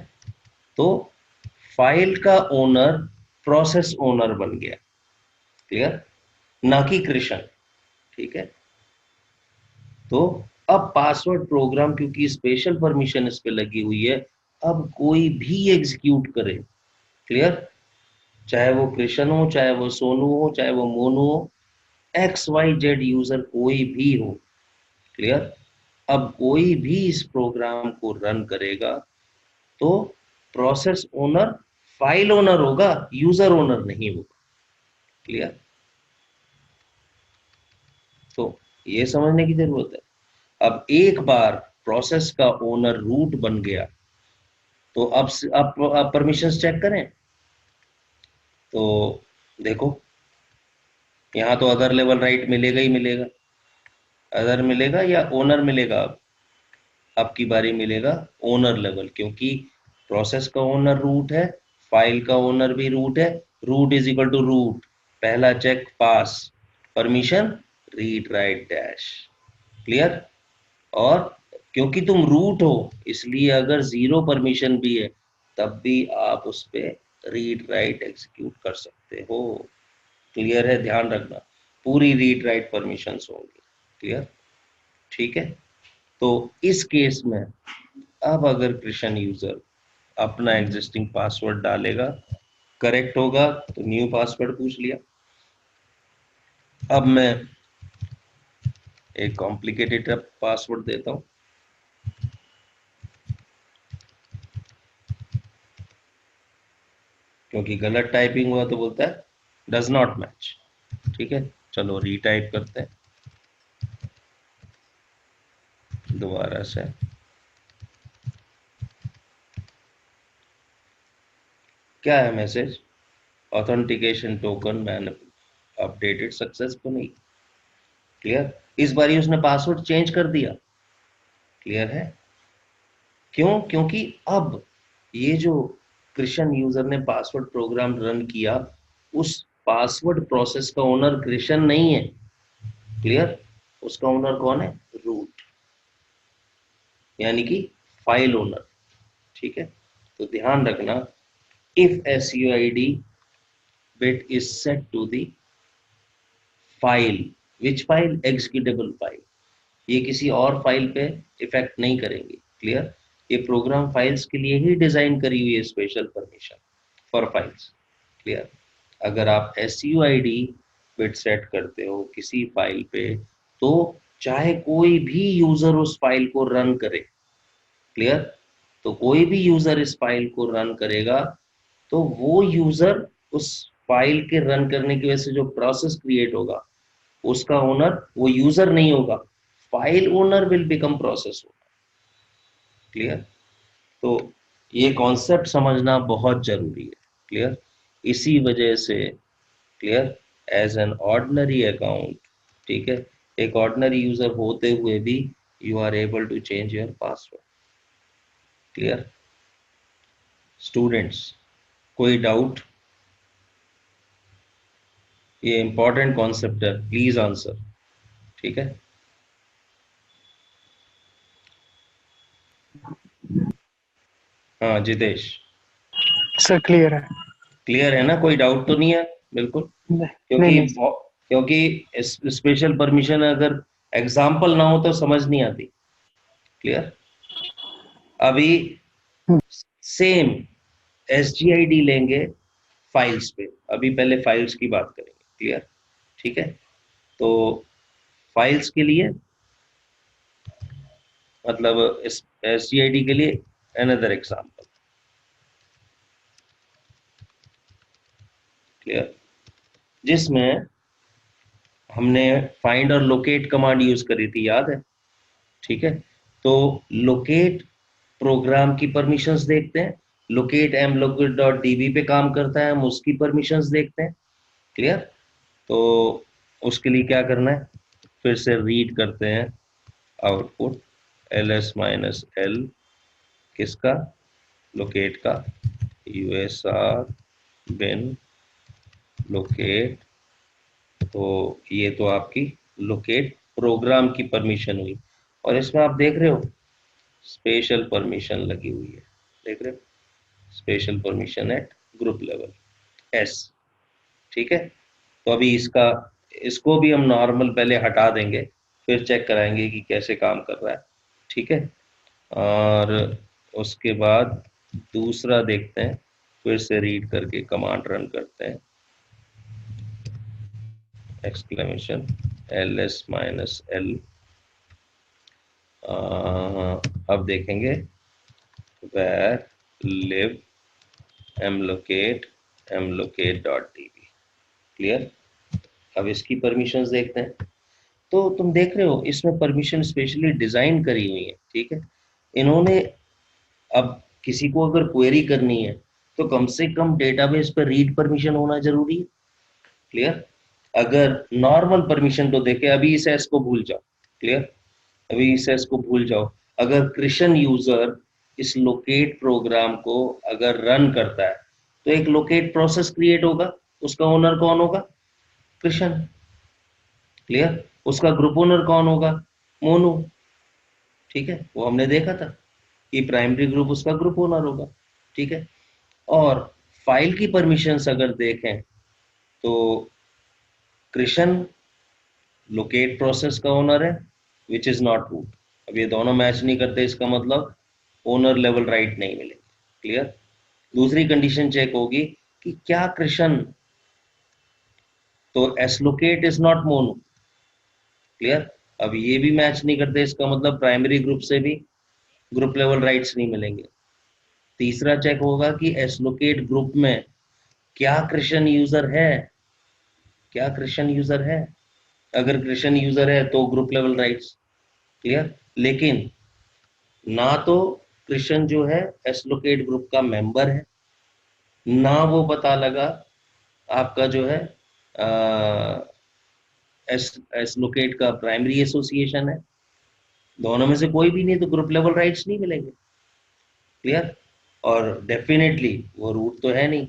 तो फाइल का ओनर प्रोसेस ओनर बन गया। क्लियर? ना कि कृष्ण। ठीक है, तो अब पासवर्ड प्रोग्राम क्योंकि स्पेशल परमिशन इस पे लगी हुई है, अब कोई भी एग्जीक्यूट करे, क्लियर, चाहे वो कृष्ण हो, चाहे वो सोनू हो, चाहे वो मोनू हो, XYZ यूजर कोई भी हो। क्लियर? अब कोई भी इस प्रोग्राम को रन करेगा तो प्रोसेस ओनर फाइल ओनर होगा, यूजर ओनर नहीं होगा। क्लियर? तो ये समझने की जरूरत है। अब एक बार प्रोसेस का ओनर रूट बन गया तो अब परमिशंस चेक करें तो देखो, यहाँ तो अदर लेवल राइट मिलेगा ही मिलेगा। अदर मिलेगा या ओनर मिलेगा? अब की बारी मिलेगा ओनर लेवल, क्योंकि प्रोसेस का ओनर रूट है, फाइल का ओनर भी रूट है। Root is equal to root, पहला check pass, permission read write dash. Clear? और क्योंकि तुम रूट हो इसलिए अगर जीरो परमिशन भी है तब भी आप उस पर रीड राइट एग्जीक्यूट कर सकते हो। क्लियर है? ध्यान रखना, पूरी रीड राइट परमिशंस होंगी। क्लियर? ठीक है। तो इस केस में अब अगर कृष्ण यूजर अपना एग्जिस्टिंग पासवर्ड डालेगा, करेक्ट होगा तो न्यू पासवर्ड पूछ लिया। अब मैं एक कॉम्प्लिकेटेड पासवर्ड देता हूं, क्योंकि गलत टाइपिंग हुआ तो बोलता है डज नॉट मैच। ठीक है, चलो रीटाइप करते हैं दोबारा से। क्या है मैसेज? ऑथेंटिकेशन टोकन मैंने अपडेटेड सक्सेसफुली। क्लियर? इस बार उसने पासवर्ड चेंज कर दिया। क्लियर है? क्यों? क्योंकि अब ये जो कृष्ण यूजर ने पासवर्ड प्रोग्राम रन किया, उस पासवर्ड प्रोसेस का ओनर कृष्ण नहीं है। क्लियर? उसका ओनर कौन है? रूट, यानी कि फाइल ओनर। ठीक है, तो ध्यान रखना, if SUID bit is set to the file, which file? Executable file. ये किसी और फाइल पे इफेक्ट नहीं करेंगे। क्लियर? ये प्रोग्राम फाइल्स के लिए ही डिजाइन करी हुई है, special permission for files. Clear? अगर आप SUID बिट सेट करते हो किसी फाइल पे तो चाहे कोई भी यूजर उस फाइल को रन करे, क्लियर, तो कोई भी यूजर इस फाइल को रन करेगा तो वो यूजर उस फाइल के रन करने की वजह से जो प्रोसेस क्रिएट होगा उसका ओनर वो यूजर नहीं होगा, file owner will become process owner. Clear? तो ये कॉन्सेप्ट समझना बहुत जरूरी है। क्लियर? इसी वजह से, clear, as an ordinary account, ठीक है, एक ऑर्डिनरी यूजर होते हुए भी you are able to change your password. Clear? Students, कोई डाउट? ये इंपॉर्टेंट कॉन्सेप्ट है, प्लीज आंसर। ठीक है, हाँ जितेश, सर क्लियर है। क्लियर है ना? कोई डाउट तो नहीं है? बिल्कुल। नहीं क्योंकि नहीं। क्योंकि स्पेशल परमिशन अगर एग्जाम्पल ना हो तो समझ नहीं आती। क्लियर? अभी सेम SGID लेंगे फाइल्स पे, अभी पहले फाइल्स की बात करेंगे। क्लियर? ठीक है, तो फाइल्स के लिए मतलब इस SGID के लिए अनदर एग्जाम्पल। क्लियर? जिसमें हमने फाइंड और लोकेट कमांड यूज करी थी, याद है? ठीक है, तो लोकेट प्रोग्राम की परमिशंस देखते हैं, लोकेट mlocate.db पे काम करता है, हम उसकी परमिशंस देखते हैं। क्लियर? तो उसके लिए क्या करना है, फिर से रीड करते हैं आउटपुट ls-l किसका? लोकेट का, usr bin लोकेट। तो ये तो आपकी लोकेट प्रोग्राम की परमिशन हुई, और इसमें आप देख रहे हो स्पेशल परमिशन लगी हुई है, देख रहे हो? Special permission at group level S। ठीक है, तो अभी इसको भी हम नॉर्मल पहले हटा देंगे, फिर चेक कराएंगे कि कैसे काम कर रहा है। ठीक है, और उसके बाद दूसरा देखते हैं, फिर से रीड करके कमांड रन करते हैं, एक्सक्लेमेशन ls माइनस l। अब देखेंगे where live mlocate क्लियर। अब इसकी परमिशंस देखते हैं। तो तुम देख रहे हो इसमें परमिशन स्पेशली डिजाइन करी हुई है, ठीक है। इन्होंने, अब किसी को अगर क्वेरी करनी है तो कम से कम डेटाबेस पर रीड परमिशन होना जरूरी है, क्लियर। अगर नॉर्मल परमिशन तो देखे, अभी इस एस को भूल जाओ, क्लियर। अभी इस एस को भूल जाओ। अगर कृष्ण यूजर इस लोकेट प्रोग्राम को अगर रन करता है तो एक लोकेट प्रोसेस क्रिएट होगा, उसका ओनर कौन होगा? कृष्ण, क्लियर। उसका ग्रुप ओनर कौन होगा? मोनू, ठीक है। वो हमने देखा था कि प्राइमरी ग्रुप उसका ग्रुप ओनर होगा, ठीक है। और फाइल की परमिशंस अगर देखें तो कृष्ण लोकेट प्रोसेस का ओनर है, विच इज नॉट रूट। अब ये दोनों मैच नहीं करते, इसका मतलब ओनर लेवल राइट नहीं मिलेंगे, क्लियर। दूसरी कंडीशन चेक होगी कि क्या कृष्ण, तो S locate is not mono, clear. अब ये भी मैच नहीं करते, इसका मतलब प्राइमरी ग्रुप से भी ग्रुप लेवल राइट्स नहीं मिलेंगे। तीसरा चेक होगा कि एस लोकेट ग्रुप में क्या कृष्ण यूजर है, क्या कृष्ण यूजर है। अगर कृष्ण यूजर है तो ग्रुप लेवल राइट्स, क्लियर। लेकिन ना तो कृष्ण जो है एसलोकेट ग्रुप का मेंबर है, ना वो पता लगा आपका जो है एसलोकेट का प्राइमरी एसोसिएशन है। दोनों में से कोई भी नहीं तो ग्रुप लेवल राइट्स नहीं मिलेंगे, क्लियर। और डेफिनेटली वो रूट तो है नहीं,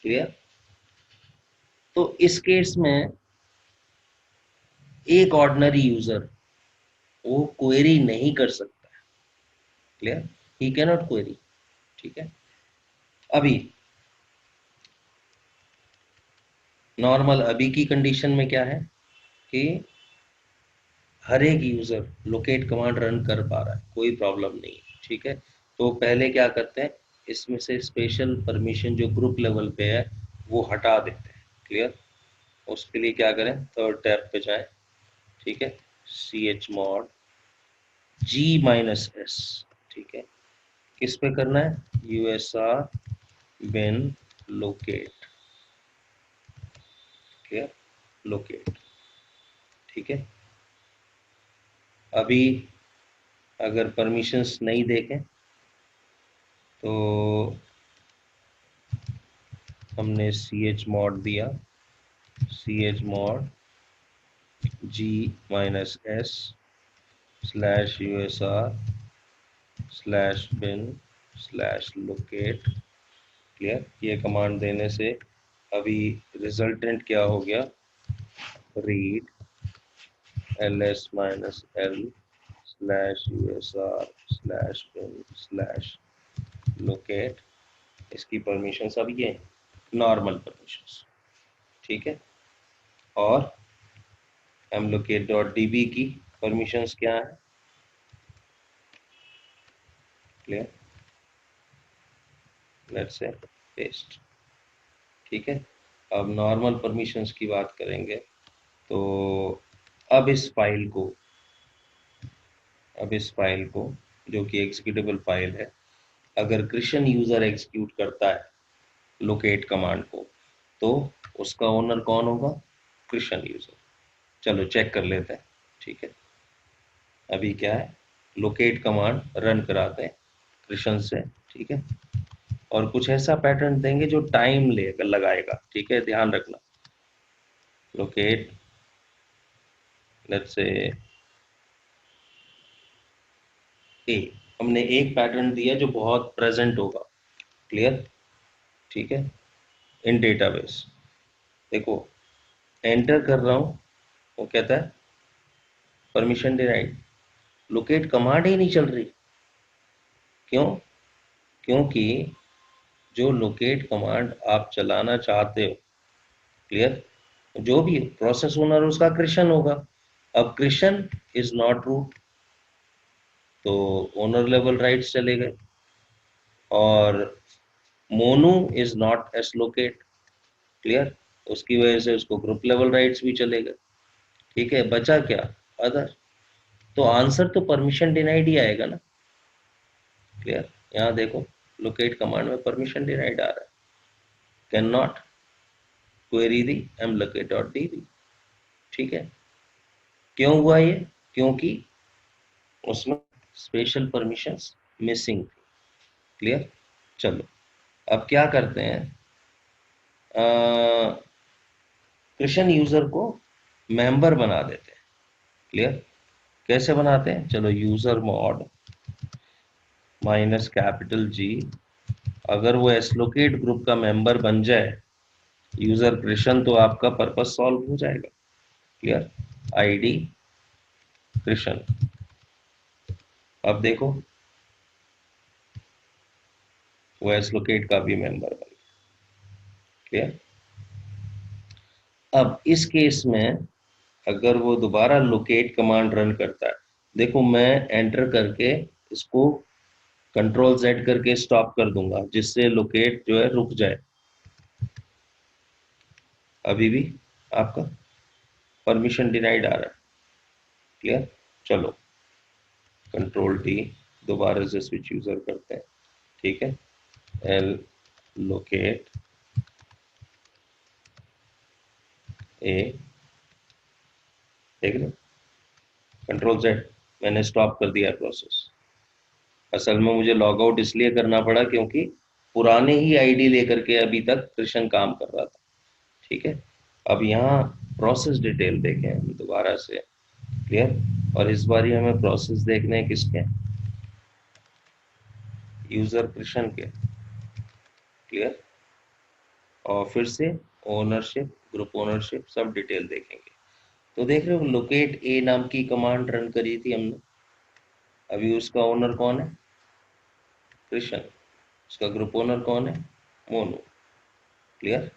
क्लियर। तो इस केस में एक ऑर्डिनरी यूजर वो क्वेरी नहीं कर सकता, clear. He can not query, ठीक है। अभी नॉर्मल अभी की कंडीशन में क्या है कि हर एक यूजर लोकेट कमांड रन कर पा रहा है, कोई प्रॉब्लम नहीं है, ठीक है। तो पहले क्या करते हैं, इसमें से स्पेशल परमिशन जो ग्रुप लेवल पे है वो हटा देते हैं, क्लियर। उसके लिए क्या करें, थर्ड टैब पे जाएं, ठीक है। chmod g-s, ठीक है। किस पे करना है? usr bin locate, clear, locate, ठीक है। अभी अगर परमिशंस नहीं देखें तो हमने chmod दिया, chmod g-s /usr/bin/locate, क्लियर। ये कमांड देने से अभी रिजल्टेंट क्या हो गया, रीड ls-l/usr/bin/locate। इसकी परमिशंस अब ये नॉर्मल परमिशंस, ठीक है। और mlocate.db की परमिशंस क्या है, क्लियर, लेट्स से पेस्ट, ठीक है। अब नॉर्मल परमिशंस की बात करेंगे तो अब इस फाइल को जो कि एग्जीक्यूटेबल फाइल है, अगर कृष्ण यूजर एग्जीक्यूट करता है लोकेट कमांड को तो उसका ओनर कौन होगा? कृष्ण यूजर। चलो चेक कर लेते हैं, ठीक है। अभी क्या है, लोकेट कमांड रन कराते हैं कृष्ण से, ठीक है। और कुछ ऐसा पैटर्न देंगे जो टाइम लेकर लगाएगा, ठीक है, ध्यान रखना। लोकेट लेट्स से ए, हमने एक पैटर्न दिया जो बहुत प्रेजेंट होगा, क्लियर, ठीक है, इन डेटाबेस। देखो एंटर कर रहा हूं, वो कहता है परमिशन डिनाइड, लोकेट कमांड ही नहीं चल रही। क्यों? क्योंकि जो लोकेट कमांड आप चलाना चाहते हो, क्लियर, जो भी प्रोसेस ओनर उसका कृष्ण होगा। अब कृष्ण इज नॉट रूट तो ओनर लेवल राइट्स चले गए, और Monu is not S locate, clear, उसकी वजह से उसको ग्रुप लेवल राइट्स भी चलेगा, ठीक है। बचा क्या, अदर, तो आंसर तो परमिशन डिनाइड ही आएगा ना, क्लियर। यहाँ देखो लोकेट कमांड में परमिशन डिनाइड आ रहा है, can not query the mlocate.db, ठीक है। क्यों हुआ ये, क्योंकि उसमें स्पेशल परमिशंस मिसिंग थी, क्लियर। चलो अब क्या करते हैं, कृष्ण यूजर को मेंबर बना देते हैं, क्लियर। कैसे बनाते हैं, चलो यूजर मॉड -G, अगर वो एसलोकेट ग्रुप का मेंबर बन जाए यूजर कृष्ण, तो आपका पर्पस सॉल्व हो जाएगा, क्लियर। आईडी कृष्ण, अब देखो वो एसलोकेट का भी मेंबर बन गया, क्लियर। अब इस केस में अगर वो दोबारा लोकेट कमांड रन करता है, देखो मैं एंटर करके इसको कंट्रोल Z करके स्टॉप कर दूंगा, जिससे लोकेट जो है रुक जाए। अभी भी आपका परमिशन डिनाइड आ रहा है, क्लियर। चलो कंट्रोल T, दोबारा से स्विच यूजर करते हैं, ठीक है। एल लोकेट ए, देख लो कंट्रोल Z, मैंने स्टॉप कर दिया प्रोसेस। असल में मुझे लॉग आउट इसलिए करना पड़ा क्योंकि पुराने ही आईडी लेकर के अभी तक कृष्ण काम कर रहा था, ठीक है। अब यहाँ प्रोसेस डिटेल देखें हम दोबारा से, क्लियर। और इस बार हमें प्रोसेस देखने हैं किसके, यूजर कृष्ण के, क्लियर। और फिर से ओनरशिप, ग्रुप ओनरशिप, सब डिटेल देखेंगे। तो देख रहे हो लोकेट ए नाम की कमांड रन करी थी हमने, अभी उसका ओनर कौन है, कृष्ण, उसका ग्रुप ओनर कौन है, मोनू, क्लियर,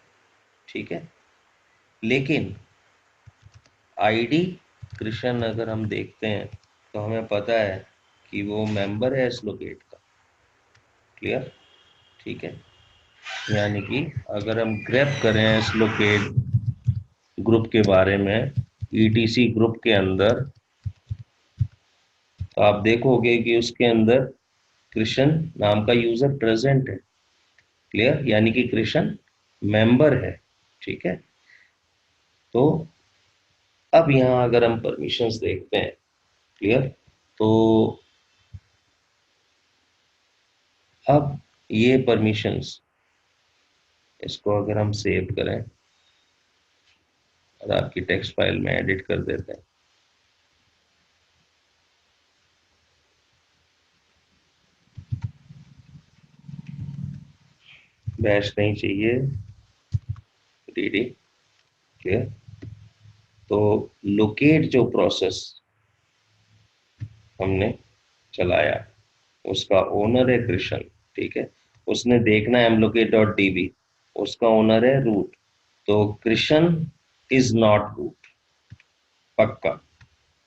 ठीक है। लेकिन आईडी कृष्ण अगर हम देखते हैं तो हमें पता है कि वो मेंबर है एसलोकेट का, क्लियर, ठीक है। यानी कि अगर हम ग्रैब करें एसलोकेट ग्रुप के बारे में ईटीसी ग्रुप के अंदर, तो आप देखोगे कि उसके अंदर कृष्ण नाम का यूजर प्रेजेंट है, क्लियर, यानी कि कृष्ण मेंबर है, ठीक है। तो अब यहां अगर हम परमिशंस देखते हैं, क्लियर, तो अब ये परमिशंस, इसको अगर हम सेव करें और आपकी टेक्स्ट फाइल में एडिट कर देते हैं, बैश नहीं चाहिए, dd, क्लियर। तो लोकेट जो प्रोसेस हमने चलाया उसका ओनर है कृष्ण, ठीक है। उसने देखना है mlocate.db, उसका ओनर है रूट, तो कृष्ण इज नॉट रूट, पक्का।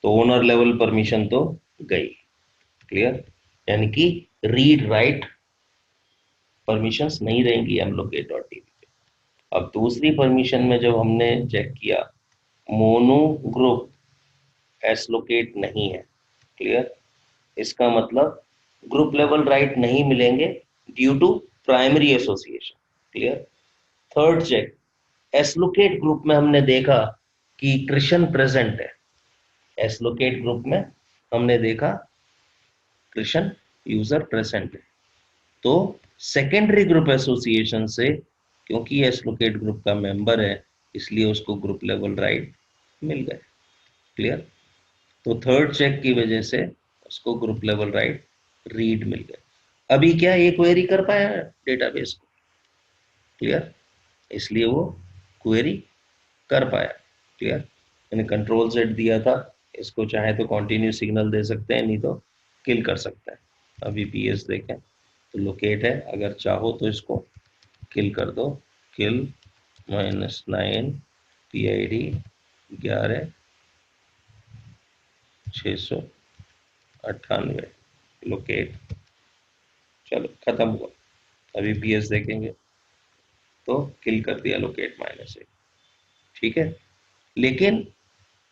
तो ओनर लेवल परमिशन तो गई, क्लियर, यानी कि रीड राइट परमिशंस नहीं रहेंगी mlocate.db पे। अब दूसरी परमिशन में जब हमने चेक किया, मोनो ग्रुप एसलोकेट नहीं है, क्लियर, इसका मतलब ग्रुप लेवल राइट नहीं मिलेंगे due to primary association, clear. Third check, allocate group में हमने देखा कि कृष्ण प्रेजेंट है, एसलोकेट ग्रुप में हमने देखा कृष्ण यूजर प्रेजेंट है, तो सेकेंडरी ग्रुप एसोसिएशन से, क्योंकि एसलोकेट ग्रुप का मेंबर है, इसलिए उसको ग्रुप लेवल राइट मिल गए, क्लियर। तो थर्ड चेक की वजह से उसको ग्रुप लेवल राइट रीड मिल गए। अभी क्या ये क्वेरी कर पाया डेटाबेस को, क्लियर, इसलिए वो क्वेरी कर पाया, क्लियर। मैंने कंट्रोल Z दिया था, इसको चाहे तो कंटिन्यू सिग्नल दे सकते हैं, नहीं तो किल कर सकते हैं। अभी PS देखें तो लोकेट है, अगर चाहो तो इसको किल कर दो, किल -9 PID 11/698, लोकेट, चलो खत्म हुआ। अभी PS देखेंगे तो किल कर दिया लोकेट -1, ठीक है। लेकिन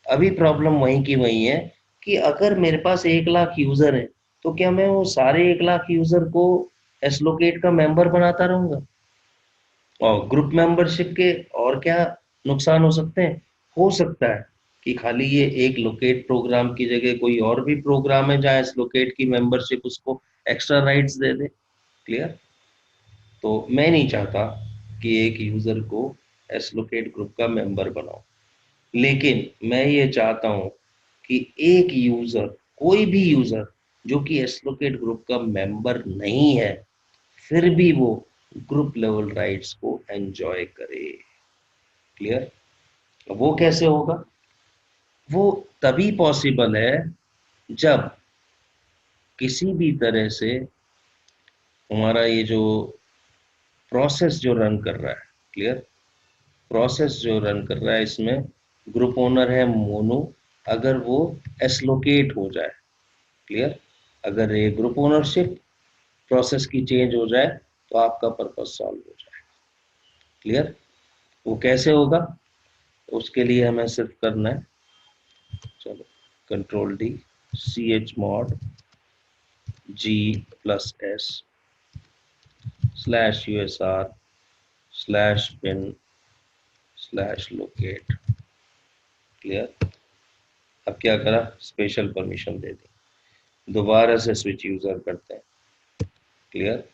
अभी प्रॉब्लम वहीं की वहीं है कि अगर मेरे पास 1 लाख यूजर है तो क्या मैं वो सारे 1 लाख यूजर को एसलोकेट का मेंबर बनाता रहूंगा? और ग्रुप मेंबरशिप के और क्या नुकसान हो सकते हैं? हो सकता है कि खाली ये एक लोकेट प्रोग्राम की जगह कोई और भी प्रोग्राम है जहाँ एसलोकेट की मेंबरशिप उसको एक्स्ट्रा राइट्स दे दे। क्लियर? तो मैं नहीं चाहता कि एक यूजर को एसलोकेट ग्रुप का मेंबर बनाओ, लेकिन मैं ये चाहता हूं कि एक यूजर, कोई भी यूजर जो कि एसलोकेट ग्रुप का मेंबर नहीं है, फिर भी वो ग्रुप लेवल राइट्स को एंजॉय करे। क्लियर? वो कैसे होगा? वो तभी पॉसिबल है जब किसी भी तरह से हमारा ये जो प्रोसेस जो रन कर रहा है, क्लियर, प्रोसेस जो रन कर रहा है इसमें ग्रुप ओनर है मोनो, अगर वो एसलोकेट हो जाए, क्लियर, अगर ये ग्रुप ओनरशिप प्रोसेस की चेंज हो जाए तो आपका पर्पस सॉल्व हो जाए। क्लियर? वो कैसे होगा? उसके लिए हमें सिर्फ करना है, चलो Ctrl+D chmod G+S/usr/bin/locate। क्लियर? अब क्या करा? स्पेशल परमिशन दे दी, दोबारा से स्विच यूजर करते हैं। क्लियर?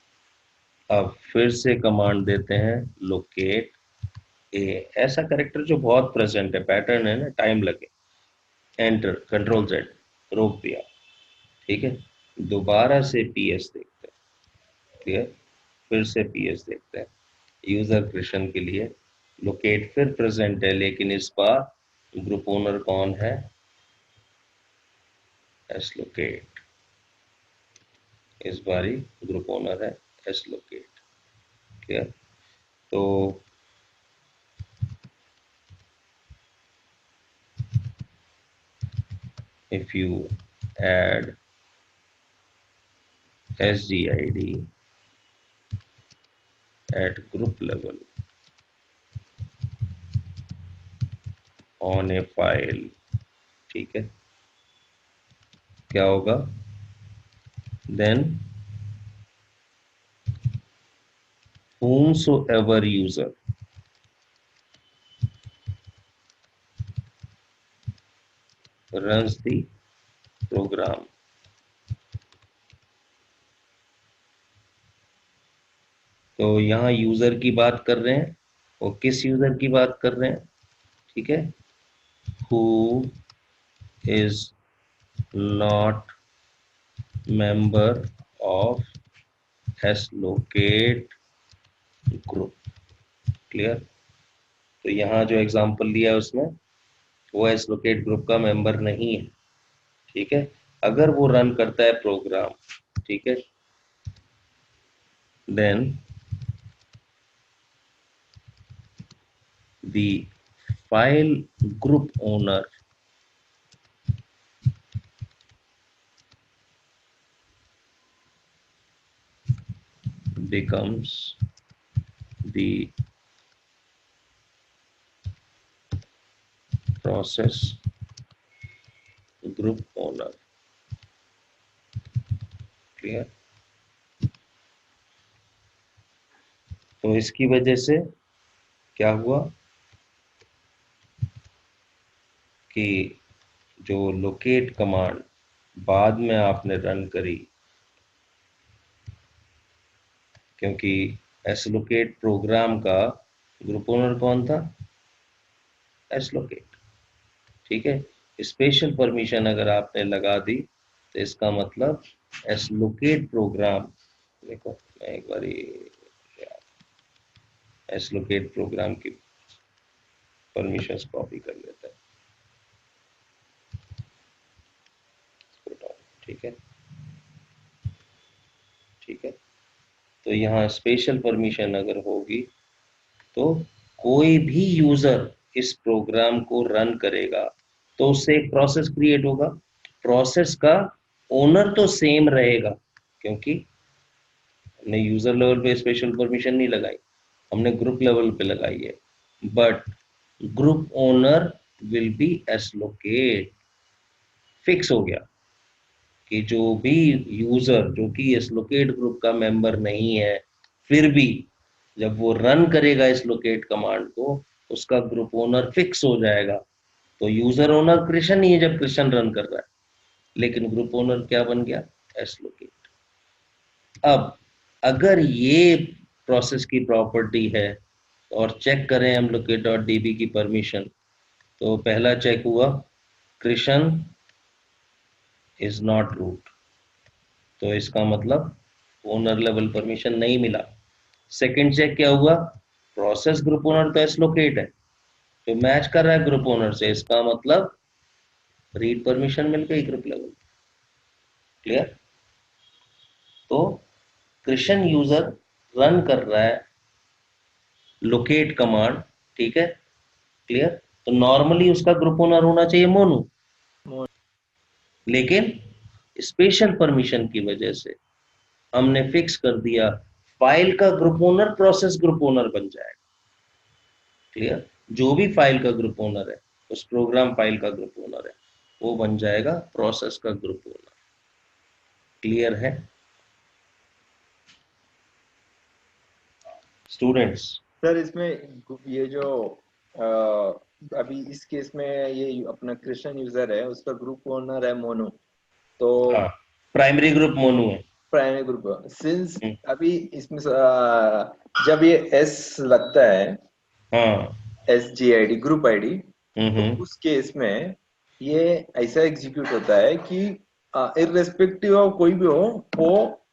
अब फिर से कमांड देते हैं लोकेट ए, ऐसा करेक्टर जो बहुत प्रेजेंट है, पैटर्न है ना, टाइम लगे, एंटर, Ctrl+Z, रोक दिया, ठीक है। दोबारा से PS देखते हैं। क्लियर? फिर से PS देखते हैं, यूजर क्रिएशन के लिए लोकेट फिर प्रेजेंट है, लेकिन इस बार ग्रुप ओनर कौन है? एसलोकेट। इस बार ही ग्रुप ओनर है एसलोकेट। क्लियर? तो if you add SGID at group level on a file, ठीक है, क्या होगा? then whomsoever user runs the program, तो यहाँ यूजर की बात कर रहे हैं, और किस यूजर की बात कर रहे हैं? ठीक है, who is not member of slocate group। Clear? तो यहाँ जो एग्जांपल लिया है उसमें वो एसलोकेट ग्रुप का मेंबर नहीं है, ठीक है। अगर वो रन करता है प्रोग्राम, ठीक है, then the file group owner becomes the process group owner। क्लियर? तो इसकी वजह से क्या हुआ कि जो लोकेट कमांड बाद में आपने रन करी, क्योंकि एसलोकेट प्रोग्राम का ग्रुप ओनर कौन था? एसलोकेट, ठीक है। स्पेशल परमिशन अगर आपने लगा दी तो इसका मतलब एसलोकेट प्रोग्राम, देखो मैं एक बार एसलोकेट प्रोग्राम की परमिशंस कॉपी कर लेता है, ठीक है, ठीक है। तो यहाँ स्पेशल परमिशन अगर होगी तो कोई भी यूजर इस प्रोग्राम को रन करेगा तो उससे एक प्रोसेस क्रिएट होगा, प्रोसेस का ओनर तो सेम रहेगा, क्योंकि हमने यूजर लेवल पे स्पेशल परमिशन नहीं लगाई, हमने ग्रुप लेवल पे लगाई है। But group owner will be allocate, fix हो गया कि जो भी यूजर जो कि एसलोकेट ग्रुप का मेंबर नहीं है, फिर भी जब वो रन करेगा एसलोकेट कमांड को, उसका ग्रुप ओनर फिक्स हो जाएगा। तो यूजर ओनर कृष्ण ही है जब कृष्ण रन कर रहा है, लेकिन ग्रुप ओनर क्या बन गया, एसलोकेट। अब अगर ये प्रोसेस की प्रॉपर्टी है और चेक करें हम लोकेट डॉट डीबी की परमिशन, तो पहला चेक हुआ कृष्ण इज नॉट रूट, तो इसका मतलब ओनर लेवल परमिशन नहीं मिला। सेकंड चेक क्या हुआ, प्रोसेस ग्रुप ओनर तो एसलोकेट है, तो मैच कर रहा है ग्रुप ओनर से, इसका मतलब रीड परमिशन मिल गई ग्रुप लेवल। क्लियर? तो कृष्ण यूजर रन कर रहा है लोकेट कमांड, ठीक है, क्लियर? तो नॉर्मली उसका ग्रुप ओनर होना चाहिए मोनू, लेकिन स्पेशल परमिशन की वजह से हमने फिक्स कर दिया फाइल का group owner process group owner बन जाएगा। क्लियर? जो भी फाइल का ग्रुप ओनर है, उस प्रोग्राम फाइल का ग्रुप ओनर है, वो बन जाएगा प्रोसेस का ग्रुप ओनर। क्लियर है स्टूडेंट्स? सर इसमें ये जो अभी इस केस में ये अपना कृष्ण यूजर है, उसका ग्रुप ओनर है मोनू, तो हाँ, प्राइमरी ग्रुप मोनू है। प्राइमरी ग्रुप सिंस अभी इसमें जब ये एस लगता है, हाँ, SGID ग्रुप आईडी, तो हम्म, उस केस में ये ऐसा एग्जीक्यूट होता है कि इररेस्पेक्टिव ऑफ कोई भी हो, वो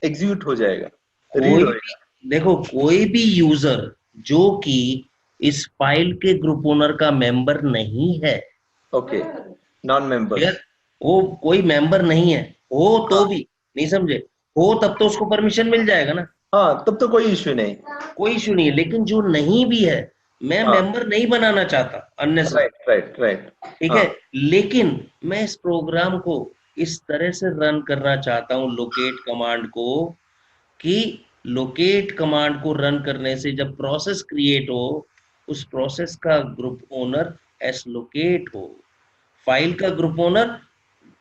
एग्जीक्यूट हो जाएगा, रीड कोई होएगा। भी देखो, कोई भी यूजर जो कि इस फाइल के ग्रुप ओनर का मेंबर नहीं है, ओके, नॉन क्लियर, मेंबर्स। वो कोई मेंबर नहीं है, हो तो भी नहीं समझे, हो तब तो उसको परमिशन मिल जाएगा ना, हाँ, तब तो कोई इश्यू नहीं। कोई इशू नहीं है। लेकिन जो नहीं भी है, मैं हाँ, मेंबर नहीं बनाना चाहता अननेसेसरी, राइट राइट राइट। ठीक हाँ, है, लेकिन मैं इस प्रोग्राम को इस तरह से रन करना चाहता हूं लोकेट कमांड को, कि लोकेट कमांड को रन करने से जब प्रोसेस क्रिएट हो, उस प्रोसेस का ग्रुप ओनर एस लोकेट हो, फाइल का ग्रुप ओनर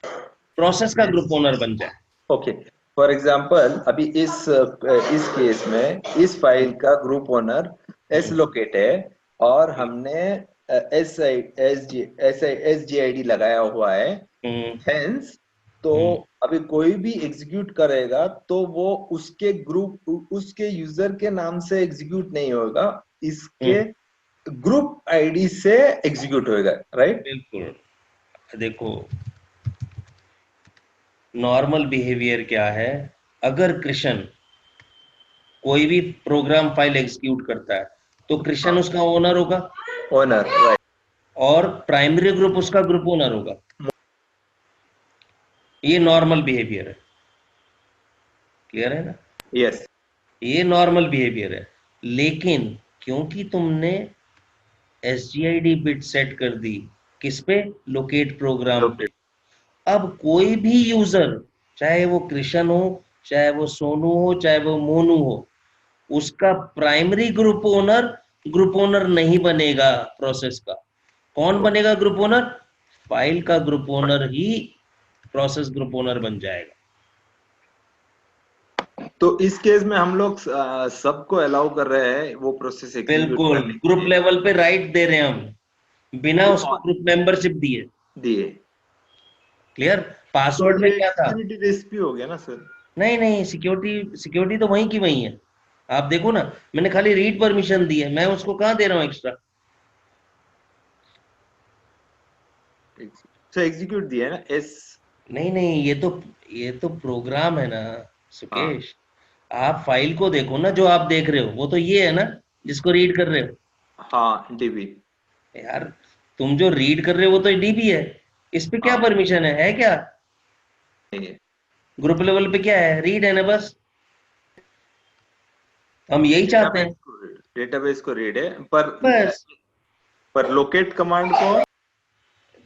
प्रोसेस का ग्रुप ओनर बन जाए। ओके। फॉर एग्जांपल अभी इस केस में इस फाइल का ग्रुप ओनर एस लोकेट है, और हमने एस जी आई डी लगाया हुआ है, हम्म, हेंस तो हम्म, अभी कोई भी एग्जीक्यूट करेगा तो वो उसके उसके यूजर के नाम से एग्जीक्यूट नहीं होगा, इसके हम्म, ग्रुप आईडी से एग्जीक्यूट होएगा, राइट? बिल्कुल। देखो, नॉर्मल बिहेवियर क्या है, अगर कृष्ण कोई भी प्रोग्राम फाइल एग्जीक्यूट करता है, तो कृष्ण उसका ओनर होगा ओनर, राइट। और प्राइमरी ग्रुप उसका ग्रुप ओनर होगा। ये नॉर्मल बिहेवियर है। क्लियर है ना? यस। ये नॉर्मल बिहेवियर है। लेकिन क्योंकि तुमने SGID बिट सेट कर दी किस पे, लोकेट प्रोग्राम पे, अब कोई भी यूजर, चाहे वो कृष्ण हो, चाहे वो सोनू हो, चाहे वो मोनू हो, उसका प्राइमरी ग्रुप ओनर नहीं बनेगा प्रोसेस का। कौन बनेगा ग्रुप ओनर? फाइल का ग्रुप ओनर ही प्रोसेस ग्रुप ओनर बन जाएगा। तो इस केस में हम लोग सबको अलाउ कर रहे हैं वो प्रोसेस एग्जीक्यूट बिल्कुल, करने के ग्रुप लिए। लेवल पे राइट दे रहे हैं हम, बिना तो उसको ग्रुप मेंबरशिप दिए। दिए क्लियर? तो पासवर्ड में ये क्या था? सिक्योरिटी रिस्क भी हो गया ना सर? नहीं नहीं, सिक्योरिटी तो वहीं की वहीं है। आप देखो ना, मैंने खाली रीड परमिशन दी है, मैं उसको कहाँ दे रहा हूँ एक्स्ट्रा? तो एग्जीक्यूट दिया है ना एस। नहीं नहीं, ये तो प्रोग्राम है ना हाँ सुकेश। आप फाइल को देखो ना, जो आप देख रहे हो वो तो ये है ना, जिसको रीड कर रहे हो। हाँ, डीबी। यार, तुम जो रीड कर रहे हो वो तो डीबी है, इस पे क्या हाँ, परमिशन है क्या? नहीं है। ग्रुप लेवल पे क्या है, रीड है ना बस। हम यही चाहते हैं डेटाबेस को रीड है, बस। पर लोकेट कमांड को।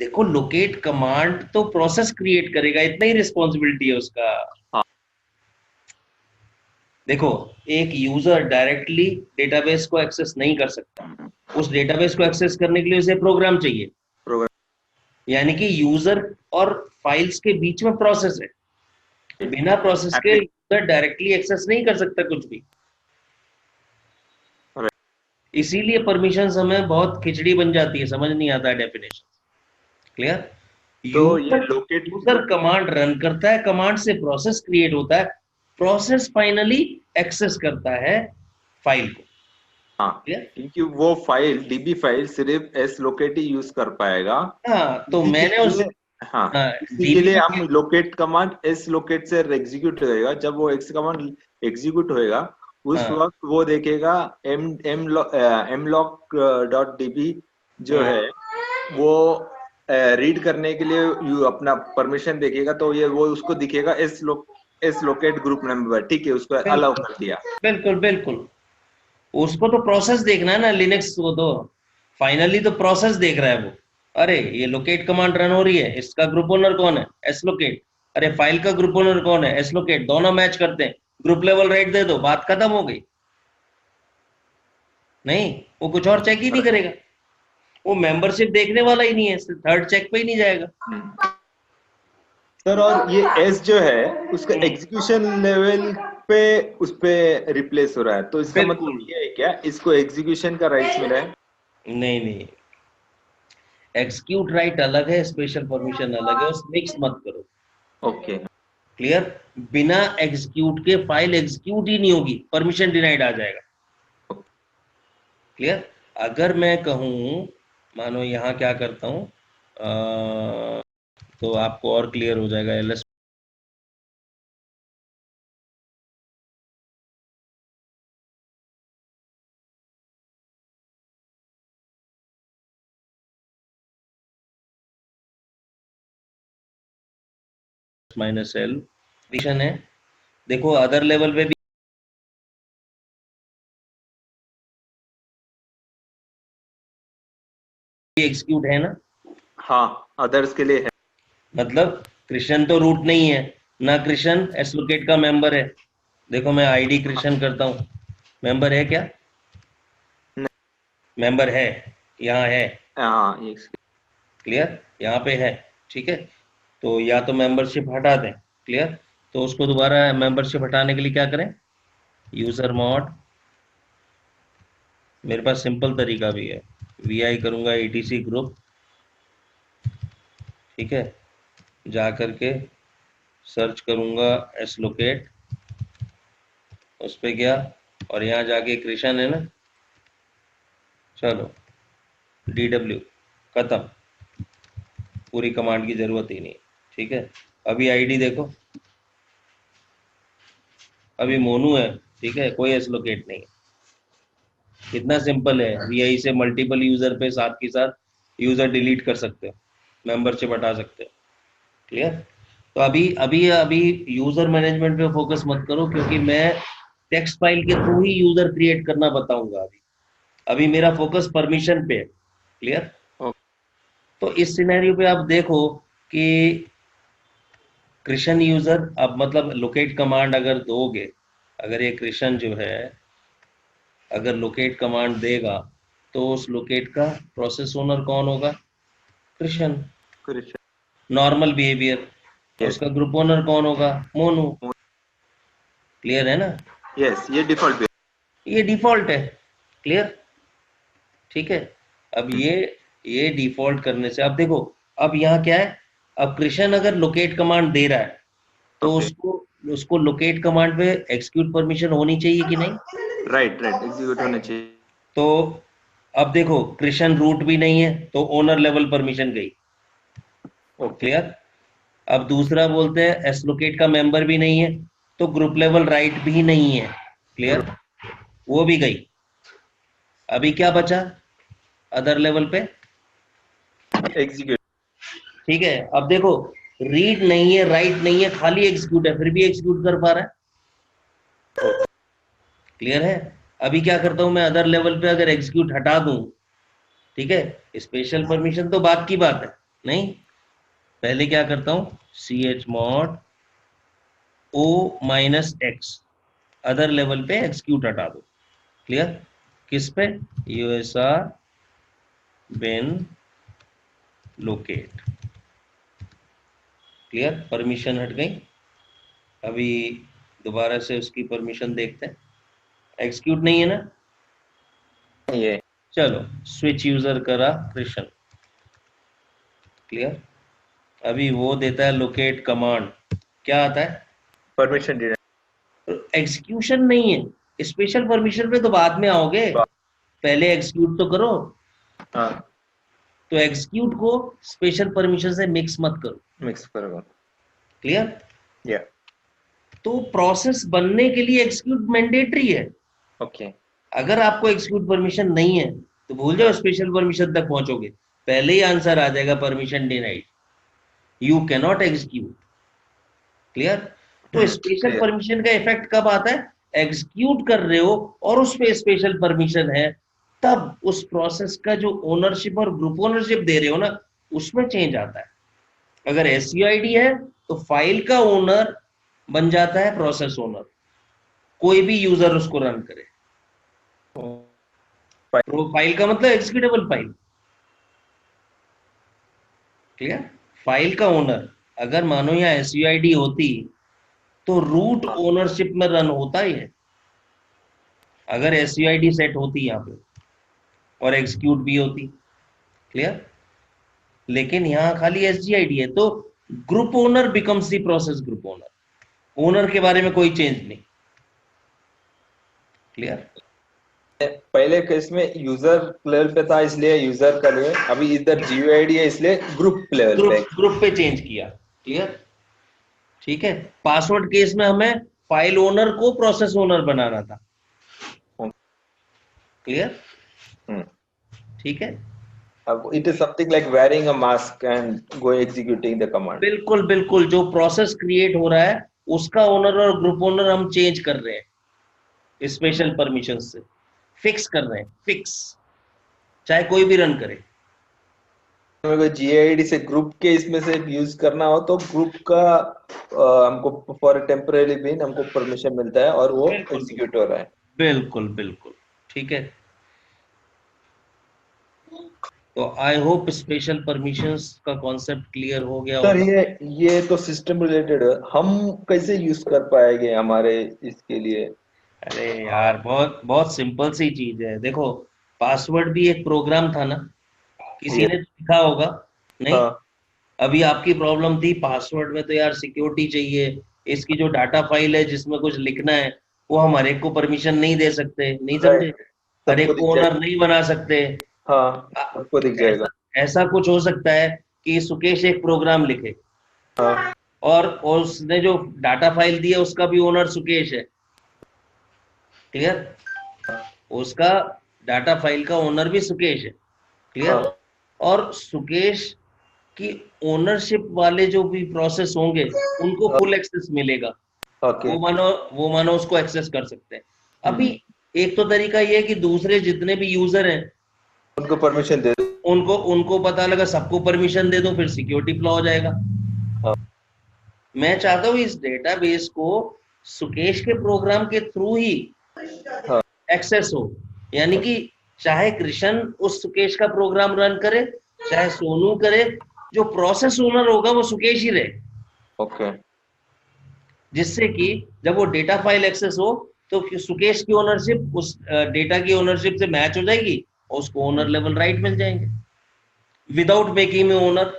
देखो, लोकेट कमांड तो प्रोसेस क्रिएट करेगा, इतना ही रिस्पॉन्सिबिलिटी है उसका। हाँ, देखो, एक यूजर डायरेक्टली डेटाबेस को एक्सेस नहीं कर सकता, उस डेटाबेस को एक्सेस करने के लिए उसे प्रोग्राम चाहिए, प्रोग्राम, यानी कि यूजर और फाइल्स के बीच में प्रोसेस है, बिना प्रोसेस के यूजर डायरेक्टली एक्सेस नहीं कर सकता कुछ भी। इसीलिए परमिशंस हमें बहुत खिचड़ी बन जाती है, समझ नहीं आता है डेफिनेशन। क्लियर? तो ये लोकेट यूजर कमांड रन करता है, कमांड से प्रोसेस क्रिएट होता है, प्रोसेस फाइनली एक्सेस करता है फाइल को। हाँ, क्लियर? क्योंकि वो फाइल डीबी फाइल सिर्फ एस लोकेट ही यूज कर पाएगा। हाँ, तो इसी के मैंने उस लिए, हाँ, इसी के डीबी लिए हम लोकेट कमांड एस लोकेट से एग्जीक्यूट होएगा। जब वो एक्स कमांड एग्जीक्यूट होएगा उस हाँ, वक्त वो देखेगा एम लॉक डॉट डीबी जो है वो रीड करने के लिए अपना परमिशन देखेगा, तो ये वो उसको दिखेगा एस लोकेट ग्रुप नंबर, ठीक है, उसको अलाउ बिल्कुल कर दिया। बिल्कुल बिल्कुल। उसको तो प्रोसेस देखना है ना, लिनक्स को तो फाइनली तो प्रोसेस देख रहा है वो। अरे ये लोकेट कमांड रन हो रही है, इसका ग्रुप ओनर कौन है? S locate. अरे फाइल का ग्रुप ओनर कौन है? S locate. दोनों मैच करते हैं, ग्रुप लेवल राइट दे दो, बात खत्म हो गई। नहीं, वो कुछ और चेक ही नहीं करेगा, वो मेंबरशिप देखने वाला ही नहीं है, थर्ड चेक पे ही नहीं जाएगा। सर, और ये एस जो है उसका एग्जीक्यूशन लेवल पे उस पे रिप्लेस हो रहा है, तो इसका मतलब बिल्कुल ये है क्या इसको एग्जीक्यूशन का राइट्स मिला है? नहीं, नहीं, एग्जीक्यूट राइट अलग है, स्पेशल परमिशन अलग है, उस मिक्स मत करो। ओके। क्लियर? बिना एग्जीक्यूट के फाइल एग्जीक्यूट ही नहीं होगी, परमिशन डिनाइड आ जाएगा। क्लियर? अगर मैं कहूं, मानो यहाँ क्या करता हूं, तो आपको और क्लियर हो जाएगा। एलएस माइनस एल कंडीशन है। देखो अदर लेवल पे भी एग्जीक्यूट है ना, हाँ, अदर्स के लिए है। मतलब कृष्ण तो रूट नहीं है ना, कृष्ण एसोसिएट का मेंबर है। देखो मैं आईडी कृष्ण करता हूँ, मेंबर है क्या? मेंबर है, यहाँ है। हाँ, ये क्लियर? यहाँ पे है। ठीक है, तो या तो मेंबरशिप हटा दें। क्लियर? तो उसको दोबारा मेंबरशिप हटाने के लिए क्या करें? यूजर मॉड, मेरे पास सिंपल तरीका भी है, वी करूंगा एटीसी ग्रुप। ठीक है, जा करके सर्च करूंगा एस लोकेट, उस पर गया और यहाँ जाके कृष्ण है ना, चलो DW खत्म, पूरी कमांड की जरूरत ही नहीं। ठीक है, अभी आईडी देखो, अभी मोनू है। ठीक है, कोई एस लोकेट नहीं है। कितना सिंपल है, वी से मल्टीपल यूजर पे साथ के साथ यूजर डिलीट कर सकते हो, मेंबरशिप हटा सकते हो। क्लियर? तो अभी अभी अभी यूजर मैनेजमेंट पे फोकस मत करो, क्योंकि मैं टेक्स्ट फाइल के थ्रू ही यूजर क्रिएट करना बताऊंगा। अभी अभी मेरा फोकस परमिशन पे है। क्लियर? तो इस सिनेरियो पे आप देखो कि कृष्ण यूजर, अब मतलब लोकेट कमांड अगर दोगे, अगर ये कृष्ण जो है अगर लोकेट कमांड देगा, तो उस लोकेट का प्रोसेस ओनर कौन होगा? कृष्ण। करेक्ट। नॉर्मल बिहेवियर, तो यस, उसका ग्रुप ओनर कौन होगा? मोनू। क्लियर है ना? यस, ये डिफॉल्ट पे। ये डिफॉल्ट है। क्लियर? ठीक है, अब ये डिफॉल्ट करने से अब देखो, अब यहाँ क्या है, अब कृष्ण अगर लोकेट कमांड दे रहा है, तो ओके, उसको उसको लोकेट कमांड पे एक्सिक्यूट परमिशन होनी चाहिए कि नहीं? राइट, राइट, एग्जीक्यूट होना चाहिए। तो अब देखो कृष्ण रूट भी नहीं है, तो ओनर लेवल परमिशन गई। Okay, clear? अब दूसरा बोलते हैं एसलोकेट का मेंबर भी नहीं है, तो ग्रुप लेवल राइट भी नहीं है। क्लियर? वो भी गई। अभी क्या बचा अदर लेवल पे? एग्जीक्यूट। ठीक है, अब देखो रीड नहीं है, राइट नहीं है, खाली एग्जीक्यूट है, फिर भी एग्जीक्यूट कर पा रहा है। क्लियर है? अभी क्या करता हूं मैं, अदर लेवल पे अगर एग्जीक्यूट हटा दूं, ठीक है, स्पेशल परमिशन तो बात की बात है, नहीं, पहले क्या करता हूं, ch mod o -x, other level पे एग्जीक्यूट हटा दो। क्लियर? किस पे? यूएसआर बिन लोकेट। क्लियर? परमिशन हट गई। अभी दोबारा से उसकी परमिशन देखते हैं। एग्जीक्यूट नहीं है ना? ये चलो स्विच यूजर करा कृष्ण। क्लियर? अभी वो देता है लोकेट कमांड, क्या आता है? Permission denied. एग्जीक्यूशन नहीं है, स्पेशल परमिशन पे तो बाद में आओगे, पहले एग्जीक्यूट तो करो। हाँ तो एग्जीक्यूट को स्पेशल परमिशन से मिक्स मत करो। मिक्स करोगे। क्लियर? या तो प्रोसेस बनने के लिए एग्जीक्यूट मैंडेटरी है। ओके अगर आपको एग्जीक्यूट परमिशन नहीं है तो भूल जाओ स्पेशल परमिशन तक पहुंचोगे, पहले ही आंसर आ जाएगा permission denied, you cannot execute. Clear? तो स्पेशल clear. परमिशन का इफेक्ट कब आता है? एग्जीक्यूट कर रहे हो और उस पे स्पेशल परमिशन है, तब उस प्रोसेस का जो ओनरशिप और ग्रुप ओनरशिप दे रहे हो ना, उसमें चेंज आता है। अगर एसयूआईडी है तो फाइल का ओनर बन जाता है प्रोसेस ओनर, कोई भी यूजर उसको रन करे। फाइल का मतलब एग्जीक्यूटेबल फाइल। क्लियर? फाइल का ओनर अगर मानो यहाँ एसयूआईडी होती तो रूट ओनरशिप में रन होता ही है, अगर एसयूआईडी सेट होती यहाँ पे और एग्जीक्यूट भी होती। क्लियर? लेकिन यहाँ खाली एसजीआईडी है, तो group owner becomes the process group owner, owner के बारे में कोई चेंज नहीं। क्लियर? पहले केस में यूजर लेवल पे था इसलिए यूजर का लिए, अभी इधर जीयूआईडी है इसलिए ग्रुप लेवल पे। ग्रुप पे चेंज किया। क्लियर? ठीक है। पासवर्ड केस में हमें फाइल ओनर को प्रोसेस ओनर बनाना था। क्लियर? ठीक है। अब it is something like wearing a mask and go executing the command. बिल्कुल बिल्कुल, जो प्रोसेस क्रिएट हो रहा है उसका ओनर और ग्रुप ओनर हम चेंज कर रहे हैं, स्पेशल परमिशन से फिक्स कर रहे हैं, फिक्स, चाहे कोई भी रन करे। मेरे को जीआईडी से ग्रुप के इसमें से यूज करना हो तो ग्रुप का हमको फॉर टेम्परेरी बिन हमको परमिशन मिलता है और वो बिल्कुल एग्जीक्यूट हो रहा है। बिल्कुल बिल्कुल ठीक है। तो आई होप स्पेशल परमिशंस का कॉन्सेप्ट क्लियर हो गया सर होगा। ये तो सिस्टम रिलेटेड है, हम कैसे यूज कर पाएंगे हमारे इसके लिए? अरे यार बहुत बहुत सिंपल सी चीज है। देखो पासवर्ड भी एक प्रोग्राम था ना, किसी ने लिखा होगा नहीं? हाँ अभी आपकी प्रॉब्लम थी पासवर्ड में, तो यार सिक्योरिटी चाहिए, इसकी जो डाटा फाइल है जिसमें कुछ लिखना है वो हम हर एक को परमिशन नहीं दे सकते, नहीं समझे? राइट, हर एक सबको को दिख ओनर जाएगा। नहीं बना सकते। हाँ सबको दिख जाएगा। ऐसा कुछ हो सकता है कि सुकेश एक प्रोग्राम लिखे हाँ और उसने जो डाटा फाइल दी है उसका भी ओनर सुकेश है। क्लियर? उसका डाटा फाइल का ओनर भी सुकेश है। क्लियर? हाँ और सुकेश की ओनरशिप वाले जो भी प्रोसेस होंगे उनको फुल एक्सेस मिलेगा, ओके वो मानो उसको एक्सेस कर सकते हैं। अभी एक तो तरीका ये है कि दूसरे जितने भी यूजर हैं उनको परमिशन दे दो। उनको उनको पता लगा, सबको परमिशन दे दो, फिर सिक्योरिटी फ्लॉ हो जाएगा। हाँ। मैं चाहता हूँ इस डेटाबेस को सुकेश के प्रोग्राम के थ्रू ही हाँ। एक्सेस हो, यानी कि चाहे कृष्ण उस सुकेश का प्रोग्राम रन करे चाहे सोनू करे, जो प्रोसेस ओनर होगा वो सुकेश ही रहे, ओके जिससे कि जब वो डेटा फाइल एक्सेस हो तो सुकेश की ओनरशिप उस डेटा की ओनरशिप से मैच हो जाएगी और उसको ओनर लेवल राइट मिल जाएंगे विदाउट मेकिंग में ओनर।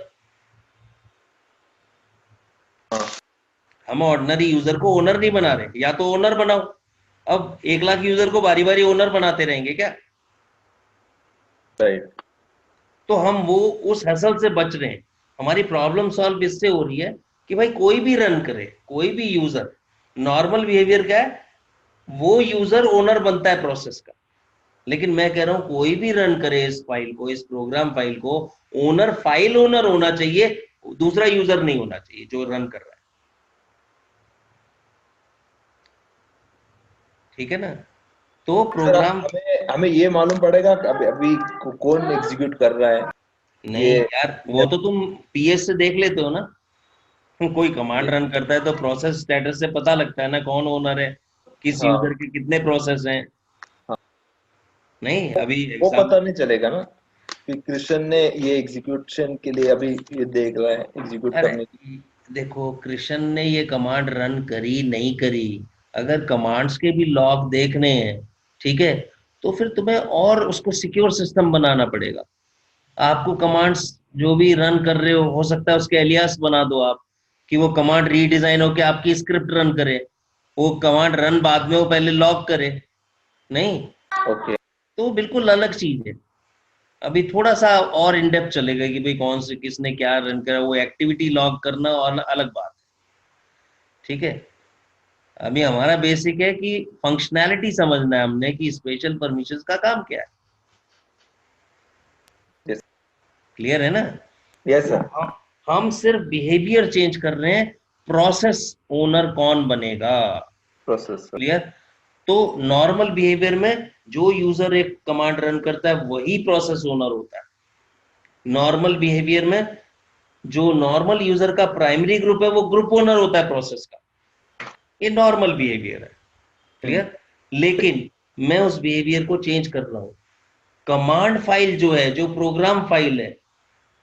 हम ऑर्डिनरी यूजर को ओनर नहीं बना रहे, या तो ओनर बनाओ। अब 1 लाख यूजर को बारी बारी ओनर बनाते रहेंगे क्या? राइट। तो हम वो उस हसल से बच रहे हैं। हमारी प्रॉब्लम सॉल्व इससे हो रही है कि भाई कोई भी रन करे, कोई भी यूजर, नॉर्मल बिहेवियर क्या है, वो यूजर ओनर बनता है प्रोसेस का। लेकिन मैं कह रहा हूं कोई भी रन करे इस फाइल को, इस प्रोग्राम फाइल को, ओनर फाइल ओनर होना चाहिए, दूसरा यूजर नहीं होना चाहिए जो रन कर रहा है। ठीक है ना? तो प्रोग्राम हमें ये मालूम पड़ेगा कि अभी अभी कौन एग्जीक्यूट कर रहा है? नहीं यार, वो तो तुम पीएस से देख लेते हो ना, कोई कमांड रन करता है तो प्रोसेस स्टेटस से पता लगता है ना कौन ओनर है, किस हाँ। यूजर के कितने प्रोसेस हैं। हाँ। नहीं अभी वो पता एग्जाम्पल नहीं चलेगा ना कि कृष्ण ने ये एग्जीक्यूशन के लिए अभी ये देख रहा है एग्जीक्यूट अरे करने की। देखो कृष्ण ने ये कमांड रन करी नहीं करी, अगर कमांड्स के भी लॉग देखने हैं, ठीक है, तो फिर तुम्हें और उसको सिक्योर सिस्टम बनाना पड़ेगा। आपको कमांड्स जो भी रन कर रहे हो सकता है उसके एलियास बना दो आप, कि वो कमांड रीडिजाइन होके आपकी स्क्रिप्ट रन करे, वो कमांड रन बाद में वो पहले लॉग करे। नहीं, ओके। तो बिल्कुल अलग चीज है। अभी थोड़ा सा और इन डेप्थ चलेगा कि भाई कौन से किसने क्या रन करा, वो एक्टिविटी लॉग करना और अलग बात है। ठीक है, अभी हमारा बेसिक है कि फंक्शनैलिटी समझना है हमने कि स्पेशल परमिशंस का काम क्या है। यस। क्लियर है ना? यस तो सर। हम सिर्फ बिहेवियर चेंज कर रहे हैं, प्रोसेस ओनर कौन बनेगा। Process sir. क्लियर? तो नॉर्मल बिहेवियर में जो यूजर एक कमांड रन करता है वही प्रोसेस ओनर होता है। नॉर्मल बिहेवियर में जो नॉर्मल यूजर का प्राइमरी ग्रुप है वो ग्रुप ओनर होता है प्रोसेस का। ये नॉर्मल बिहेवियर है। क्लियर? लेकिन मैं उस बिहेवियर को चेंज कर रहा हूं। कमांड फाइल जो है, जो प्रोग्राम फाइल है,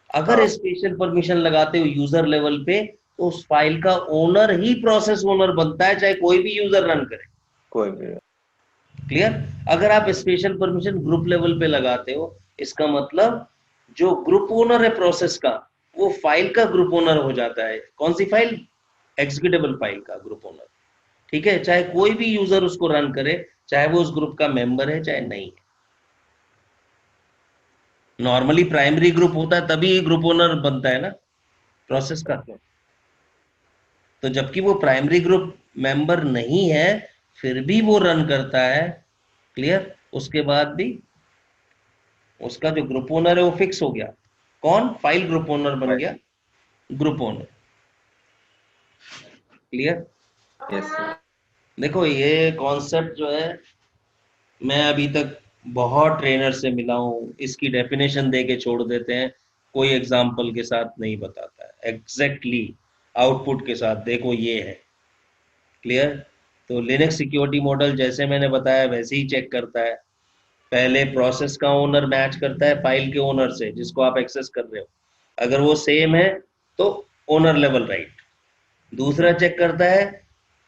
अगर हाँ। स्पेशल परमिशन लगाते हो यूजर लेवल पे, तो उस फाइल का ओनर ही प्रोसेस ओनर बनता है, चाहे कोई भी यूजर रन करे। कोई भी। क्लियर? अगर आप स्पेशल परमिशन ग्रुप लेवल पे लगाते हो, इसका मतलब जो ग्रुप ओनर है प्रोसेस का, वो फाइल का ग्रुप ओनर हो जाता है। कौन सी फाइल? एग्जीक्यूटेबल फाइल का ग्रुप ओनर। ठीक है, चाहे कोई भी यूजर उसको रन करे, चाहे वो उस ग्रुप का मेंबर है चाहे नहीं है। नॉर्मली प्राइमरी ग्रुप होता है तभी ग्रुप ओनर बनता है ना प्रोसेस का। तो जबकि वो प्राइमरी ग्रुप मेंबर नहीं है, फिर भी वो रन करता है। क्लियर? उसके बाद भी उसका जो ग्रुप ओनर है वो फिक्स हो गया। कौन? फाइल ग्रुप ओनर बन गया group owner. Clear? Yes sir. देखो ये कॉन्सेप्ट जो है, मैं अभी तक बहुत ट्रेनर से मिला हूँ, इसकी डेफिनेशन दे के छोड़ देते हैं, कोई एग्जाम्पल के साथ नहीं बताता है एग्जैक्टली आउटपुट के साथ, देखो ये है। क्लियर? तो लिनक्स सिक्योरिटी मॉडल जैसे मैंने बताया वैसे ही चेक करता है। पहले प्रोसेस का ओनर मैच करता है फाइल के ओनर से जिसको आप एक्सेस कर रहे हो, अगर वो सेम है तो ओनर लेवल राइट। दूसरा चेक करता है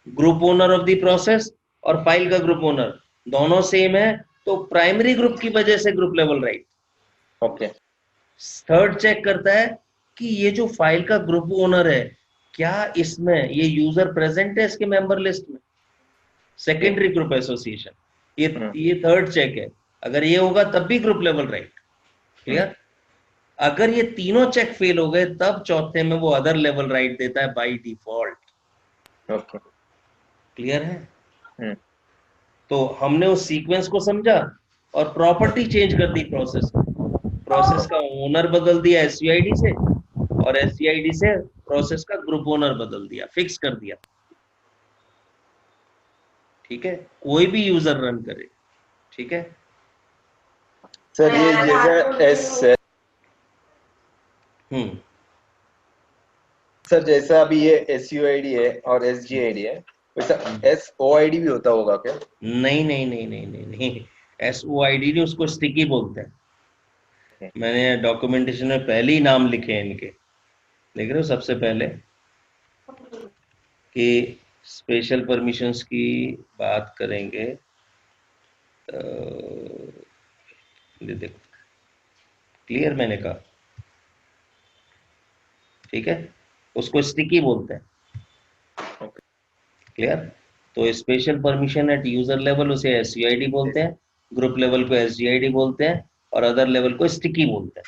group owner of the process और फाइल का ग्रुप ओनर दोनों सेम है, तो प्राइमरी ग्रुप की वजह से group level right. Okay. Third check करता है कि ये जो फाइल का ग्रुप ओनर है, क्या इसमें ये यूजर प्रेजेंट है इसके मेंबर लिस्ट में, सेकेंडरी ग्रुप एसोसिएशन। ये थर्ड चेक है, अगर ये होगा तब भी ग्रुप लेवल राइट। क्लियर? अगर ये तीनों चेक फेल हो गए तब चौथे में वो अदर लेवल राइट देता है बाय डिफॉल्ट। ओके। क्लियर है? तो हमने उस सीक्वेंस को समझा और प्रॉपर्टी चेंज कर दी प्रोसेस। प्रोसेस का ओनर बदल दिया एसयूआईडी से, और एसयूआईडी से प्रोसेस का ग्रुप ओनर बदल दिया, फिक्स कर दिया। ठीक है, कोई भी यूजर रन करे। ठीक है सर ये जैसा एस हम्म सर जैसा अभी ये एस यू आई डी है और एस जी आई डी है, वैसा एस ओ आई डी भी होता होगा क्या? नहीं नहीं नहीं नहीं नहीं नहीं, एसओआईडी नहीं, उसको स्टिकी बोलते हैं। मैंने डॉक्यूमेंटेशन में पहले ही नाम लिखे हैं इनके, देख रहे हो सबसे पहले कि स्पेशल परमिशंस की बात करेंगे। ये देखो, क्लियर मैंने कहा। ठीक है, उसको स्टिकी बोलते हैं। क्लियर? तो special permission at user level उसे एसयूआईडी बोलते हैं, ग्रुप लेवल को एसजीआईडी बोलते हैं, और अदर लेवल को स्टिकी बोलते हैं।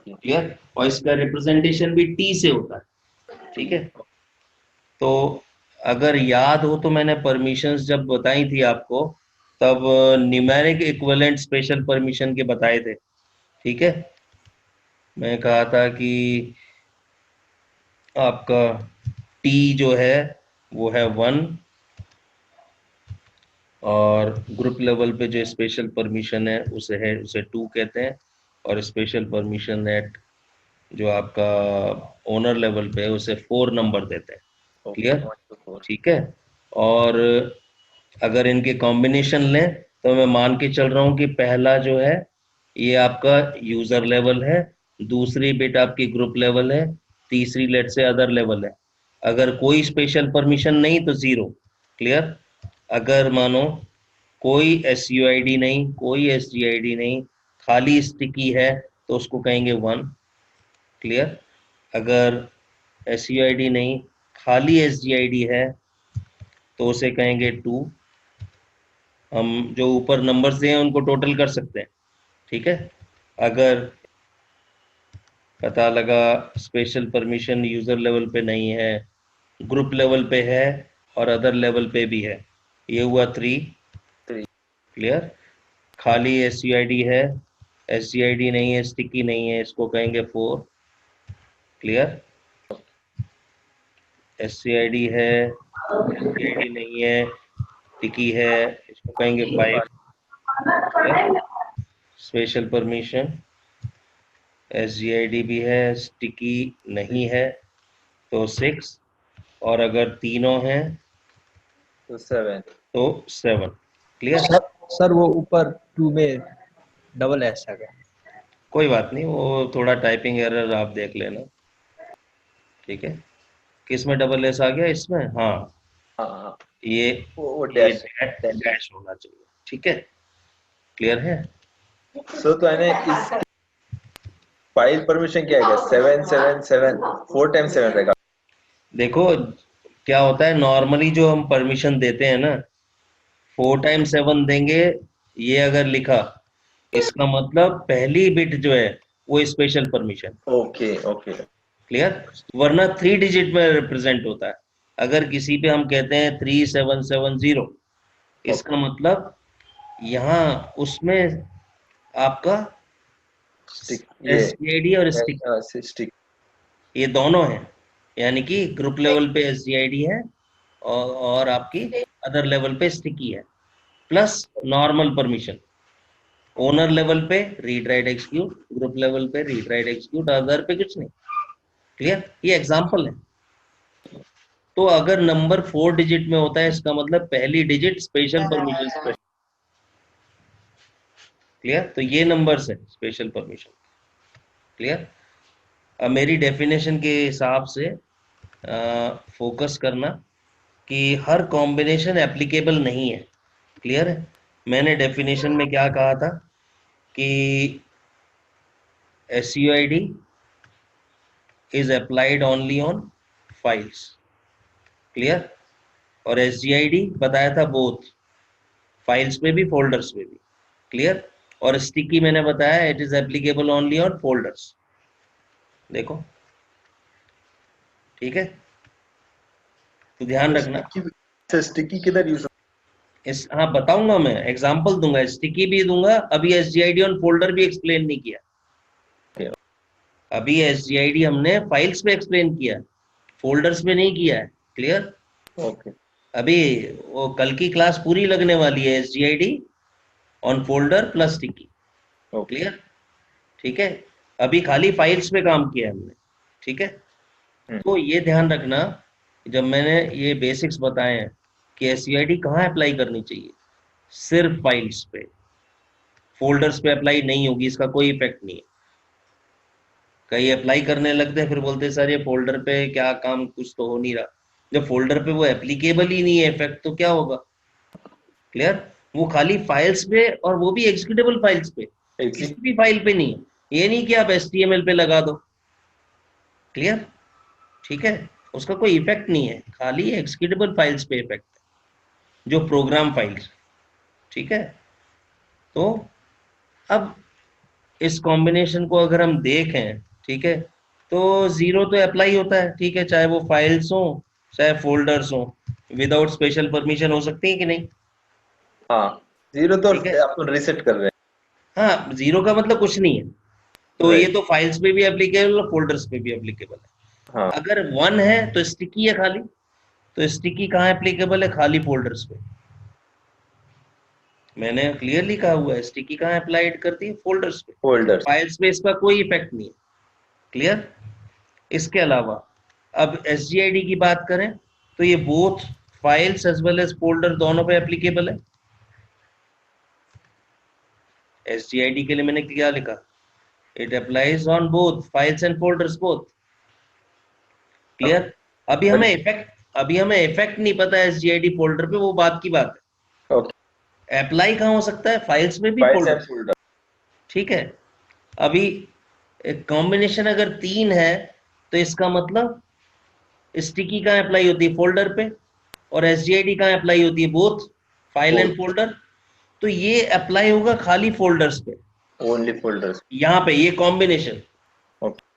क्लियर? और इसका रिप्रेजेंटेशन भी टी से होता है। ठीक है, तो अगर याद हो तो मैंने परमिशंस जब बताई थी आपको, तब न्यूमेरिक इक्विवेलेंट स्पेशल परमिशन के बताए थे। ठीक है, मैं कहा था कि आपका टी जो है वो है 1, और ग्रुप लेवल पे जो स्पेशल परमिशन है उसे 2 कहते हैं, और स्पेशल परमिशन एट जो आपका ओनर लेवल पे है उसे 4 नंबर देते हैं। क्लियर? ठीक है, और अगर इनके कॉम्बिनेशन लें तो मैं मान के चल रहा हूं कि पहला जो है ये आपका यूजर लेवल है, दूसरी बिट आपकी ग्रुप लेवल है, तीसरी लेट से अदर लेवल है। अगर कोई स्पेशल परमिशन नहीं तो 0। क्लियर? अगर मानो कोई SUID नहीं, कोई SGID नहीं, खाली स्टिकी है तो उसको कहेंगे 1। क्लियर? अगर SUID नहीं, खाली SGID है तो उसे कहेंगे 2। हम जो ऊपर नंबर्स दिए हैं उनको टोटल कर सकते हैं। ठीक है? अगर पता लगा स्पेशल परमिशन यूजर लेवल पे नहीं है, ग्रुप लेवल पे है और अदर लेवल पे भी है, ये हुआ 3। क्लियर? खाली SUID है, SGID नहीं है, स्टिकी नहीं है, इसको कहेंगे 4। क्लियर? SCID है, SGID नहीं है, स्टिकी है, इसको कहेंगे 5। स्पेशल परमिशन SGID भी है, स्टिकी नहीं है तो 6, और अगर तीनों हैं तो 7। तो 7। क्लियर? सर वो ऊपर 2 में डबल एस आ गया। कोई बात नहीं, वो थोड़ा टाइपिंग एरर आप देख लेना। ठीक है? किस में डबल एस आ गया? इसमें? हाँ, हाँ, ये वो ये डैश। डैश होना चाहिए। ठीक है? क्लियर है? सो तो मैंने इस फाइल परमिशन क्या है? 777 4 टाइम 7 रहेगा। देखो क्या होता है, नॉर्मली जो हम परमिशन देते हैं ना, 4 टाइम 7 देंगे, ये अगर लिखा इसका मतलब पहली बिट जो है वो special permission. Okay okay. Clear? वरना 3 डिजिट में रिप्रेजेंट होता है। अगर किसी पे हम कहते हैं 3770, इसका मतलब यहाँ उसमें आपका स्टिक ये SGID और स्टिक स्टिक। ये दोनों हैं, यानी कि ग्रुप लेवल पे SGID है और आपकी अदर लेवल पे स्टिकी है, plus normal permission. Owner level पे read write execute, group level पे रीड राइट एग्जीक्यूट, अदर पे कुछ नहीं। क्लियर? ये एग्जांपल है। तो अगर नंबर 4 डिजिट में होता है, इसका मतलब पहली डिजिट स्पेशल परमिशन। क्लियर? तो ये नंबर्स है स्पेशल परमिशन। क्लियर? अब मेरी डेफिनेशन के हिसाब से फोकस करना कि हर कॉम्बिनेशन एप्लीकेबल नहीं है। क्लियर है? मैंने डेफिनेशन में क्या कहा था कि SUID is applied only on files। Clear? और SGID बताया था बोथ, फाइल्स पे भी फोल्डर्स पे भी। क्लियर? और स्टिकी मैंने बताया it is applicable only on folders. देखो, ठीक है? तो ध्यान रखना। स्टिकी किधर यूज? इस हाँ बताऊंगा, मैं एग्जांपल दूंगा, स्टिकी भी दूंगा। अभी SGID ऑन फोल्डर भी एक्सप्लेन नहीं किया। अभी SGID हमने फाइल्स पे एक्सप्लेन किया, फोल्डर्स पे नहीं किया है। क्लियर? ओके। अभी वो कल की क्लास पूरी लगने वाली है SGID on folder plus sticky. Clear? ठीक है? अभी खाली फाइल्स पे काम किया है हमने। ठीक है? तो ये ध्यान रखना, जब मैंने ये बेसिक्स बताए हैं कि SCID कहाँ अप्लाई करनी चाहिए, सिर्फ फाइल्स पे, फोल्डर्स पे अप्लाई नहीं होगी, इसका कोई इफेक्ट नहीं है। कई अप्लाई करने लगते हैं फिर बोलते हैं सर ये फोल्डर पे क्या काम, कुछ तो हो नहीं रहा। जब फोल्डर पे वो एप्लीकेबल ही नहीं है इफेक्ट, तो क्या होगा? क्लियर? वो खाली फाइल्स पे, और वो भी एग्जीक्यूटेबल फाइल्स पे, किसी भी फाइल पे नहीं है। ये नहीं कि आप HTML पे लगा दो। क्लियर? ठीक है? उसका कोई इफेक्ट नहीं है, खाली एग्जीक्यूटेबल फाइल्स पे इफेक्ट है, जो प्रोग्राम फाइल्स। ठीक है? तो अब इस कॉम्बिनेशन को अगर हम देखें, ठीक है, तो 0 तो अप्लाई होता है। ठीक है? चाहे वो फाइल्स हो चाहे फोल्डर्स हो, विदाउट स्पेशल परमिशन हो सकती है कि नहीं? हाँ, 0 तो ठीक है? आप रीसेट कर रहे हैं। हाँ, 0 का मतलब कुछ नहीं है। तो ये तो फाइल्स पे भी एप्लीकेबल और फोल्डर्स पे भी एप्लीकेबल है। हाँ। अगर 1 है तो स्टिकी है खाली, तो स्टिकी कहाँ एप्लीकेबल है? खाली फोल्डर्स पे। मैंने क्लियरली कहा हुआ है, स्टिकी कहाँ अप्लाइड करती है? फोल्डर्स पे। फोल्डर्स। फाइल्स पे इसका कोई इफेक्ट नहीं है। क्लियर? इसके अलावा अब SGID की बात करें तो ये both files as well as folder दोनों पे एप्लीकेबल है। SGID के लिए मैंने क्या लिखा, it applies on both files and folders both. Clear? अभी हमें इफेक्ट नहीं पता SGID फोल्डर पे, वो बात की बात है। ओके, अप्लाई कहाँ हो सकता है, फाइल्स में भी, फाइल्स फोल्डर। And folder. ठीक है, अभी कॉम्बिनेशन अगर 3 है तो इसका मतलब स्टिकी कहाँ अप्लाई होती है, फोल्डर पे, और SGID कहाँ अप्लाई होती है, बोथ फाइल एंड फोल्डर। तो ये अप्लाई होगा खाली फोल्डर्स पे, ओनली फोल्डर्स। यहाँ पे ये कॉम्बिनेशन, ओके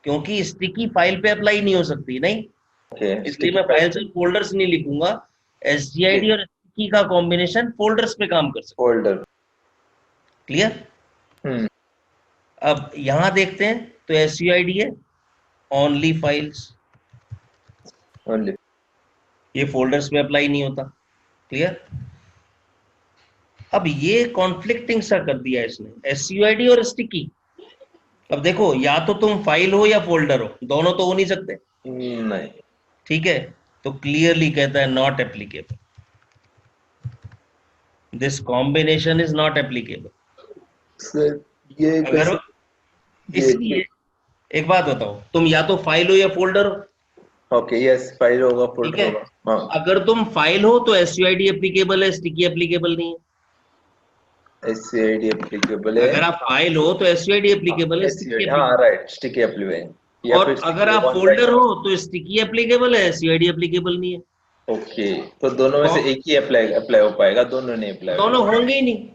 क्योंकि स्टिकी फाइल पे अप्लाई नहीं हो सकती, नहीं, ओके, इसलिए मैं फाइल्स एंड फोल्डर्स नहीं लिखूंगा। SGID और स्टिकी का कॉम्बिनेशन फोल्डर्स पे काम कर सकता फोल्डर। है। क्लियर? अब यहां देखते हैं तो SUID है ओनली फाइल्स, ओनली। ये फोल्डर्स पे अप्लाई नहीं होता। क्लियर? अब ये कॉन्फ्लिक्टिंग सा कर दिया इसने, SUID और स्टिकी। अब देखो, या तो तुम फाइल हो या फोल्डर हो, दोनों तो हो नहीं सकते। नहीं ठीक है, तो क्लियरली कहता है not applicable, this combination is not applicable. Sir, ये अगर कैसे? इसलिए एक बात बताओ, तुम या तो फाइल हो या फोल्डर हो। ओके, यस, फाइल होगा, ठीक फोल्डर है, होगा। हाँ, अगर तुम फाइल हो तो SUID एप्लीकेबल है, स्टिकी एप्लीकेबल नहीं है। SCID एप्लीकेबल है। अगर आप फाइल हो तो SUID एप्लीकेबल है, स्टिकी SCID, हाँ एप्लीकेबल। राइट, स्टिकी एप्लीकेबल या और फिर अगर स्टिकी आप वन फोल्डर राइट। हो तो स्टिकी एप्लीकेबल है, SUID एप्लीकेबल नहीं है। ओके, तो दोनों में से एक ही अप्लाई अप्लाई हो पाएगा, दोनों नहीं अप्लाई दोनों होगा। होंगे ही नहीं,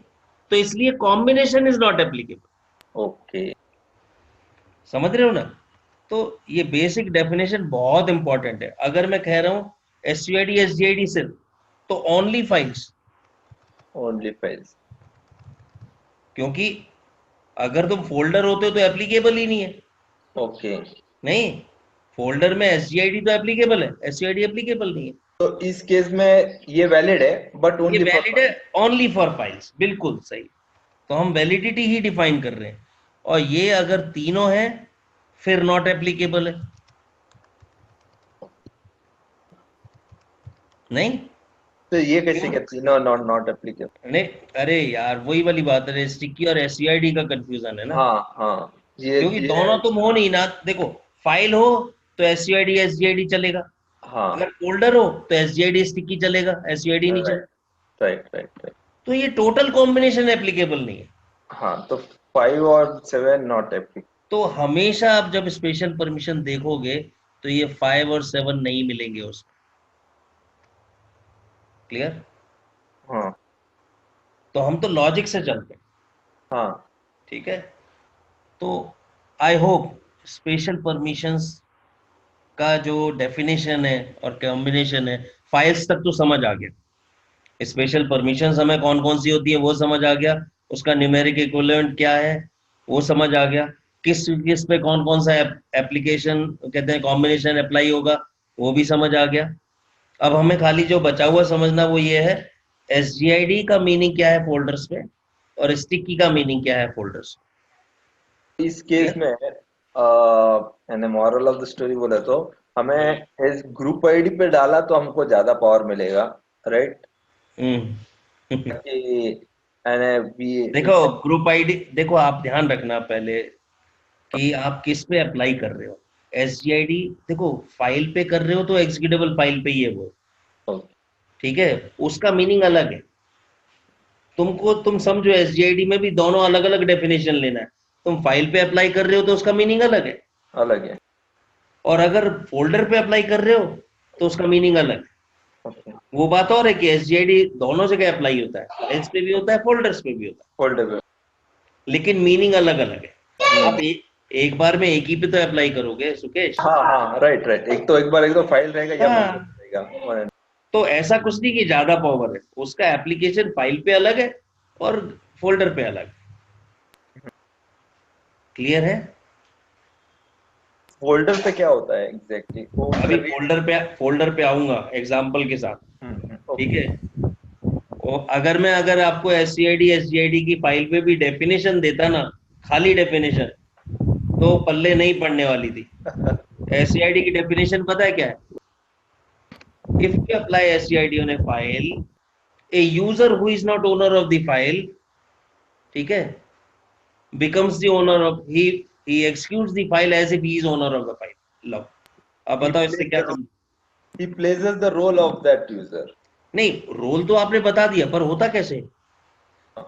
तो इसलिए combination is not applicable. Okay, समझ रहे हो ना? तो ये बेसिक डेफिनेशन बहुत इंपॉर्टेंट है। अगर मैं कह रहा हूं SUID SGID सिर्फ, तो ओनली फाइल्स, ओनली फाइल्स। क्योंकि अगर तुम फोल्डर होते हो तो एप्लीकेबल ही नहीं है। ओके, नहीं, फोल्डर में SGID तो एप्लीकेबल है, SUID एप्लीकेबल नहीं है। तो इस केस में ये वैलिड है, बट ये ओनली फॉर वैलिड है ओनली फॉर फाइल्स, बिल्कुल सही। तो हम वैलिडिटी ही डिफाइन कर रहे हैं, और ये अगर तीनों है फिर नॉट एप्लीकेबल है। नहीं, तो ये कैसे क्यों? क्या तीनों नॉट नॉट एप्लीकेबल? नहीं, अरे यार वही वाली बात है, स्टिकी और SUID का कंफ्यूजन है ना, हाँ हाँ, क्योंकि ये दोनों तुम हो नहीं ना। देखो, फाइल हो तो SUID SGID चलेगा, हाँ, अगर फोल्डर हो तो SGID स्टिकी चलेगा, SUID नहीं राइट चलेगा। Right right right. तो ये टोटल कॉम्बिनेशन एप्लीकेबल नहीं है। हाँ, तो 5 और 7 नॉट एप्लीकेबल। तो हमेशा आप जब स्पेशल परमिशन देखोगे तो ये 5 और 7 नहीं मिलेंगे उसमें। क्लियर? हाँ तो हम तो लॉजिक से चलते हैं। हाँ, ठीक है, तो आई होप स्पेशल परमिशंस का जो डेफिनेशन है और कॉम्बिनेशन है, फाइल्स तक तो समझ आ गया। स्पेशल परमिशंस हमें कौन कौन सी होती है वो समझ आ गया, उसका न्यूमेरिक इक्विवेलेंट क्या है वो समझ आ गया, किस किस पे कौन कौन सा एप्लीकेशन कहते हैं कॉम्बिनेशन अप्लाई होगा वो भी समझ आ गया। अब हमें खाली जो बचा हुआ समझना वो ये है, SGID का मीनिंग क्या है फोल्डर्स पे, और स्टिकी का मीनिंग क्या है फोल्डर्स। इस केस में मैंने मॉरल ऑफ द स्टोरी बोला तो हमें इस ग्रुप आईडी पे डाला तो हमको ज्यादा पावर मिलेगा, राइट? कि देखो, ग्रुप आईडी देखो, आप ध्यान रखना पहले कि आप किस पे अप्लाई कर रहे हो। SGID देखो, फाइल पे कर रहे हो तो एग्जीक्यूटेबल फाइल पे ही है वो। ठीक है, उसका मीनिंग अलग है। तुम समझो SGID में भी दोनों अलग अलग डेफिनेशन लेना है। तुम फाइल पे अप्लाई कर रहे हो तो उसका मीनिंग अलग है, अलग है। और अगर फोल्डर पे अप्लाई कर रहे हो तो उसका मीनिंग अलग है। ओके, वो बात और है कि SGID दोनों जगह अप्लाई होता है, फाइल्स पे भी होता है, फोल्डर्स पे भी होता फोल्डर है, लेकिन मीनिंग अलग अलग है। आप एक बार में एक ही पे तो अप्लाई करोगे सुकेश। हाँ हाँ, राइट राइट, एक तो फाइल रहेगा या फोल्डर हाँ, रहेगा। तो ऐसा कुछ नहीं कि ज्यादा पावर है, उसका एप्लीकेशन फाइल पे अलग है और फोल्डर पे अलग। क्लियर है? फोल्डर पे क्या होता है एग्जैक्टली वो अभी फोल्डर पे आऊंगा एग्जांपल के साथ। ठीक ओके। है, अगर आपको SCID SGID की फाइल पे भी डेफिनेशन देता ना, खाली डेफिनेशन, तो पल्ले नहीं पड़ने वाली थी। SCID की डेफिनेशन पता है क्या है? if we apply SGID on a file, a user who is not owner of the file, ठीक है, becomes the owner of, he executes the file as if he is owner of the file. लो, अब बताओ इससे क्या समझ? He plays the role of that user. नहीं, role तो आपने बता दिया, पर होता कैसे?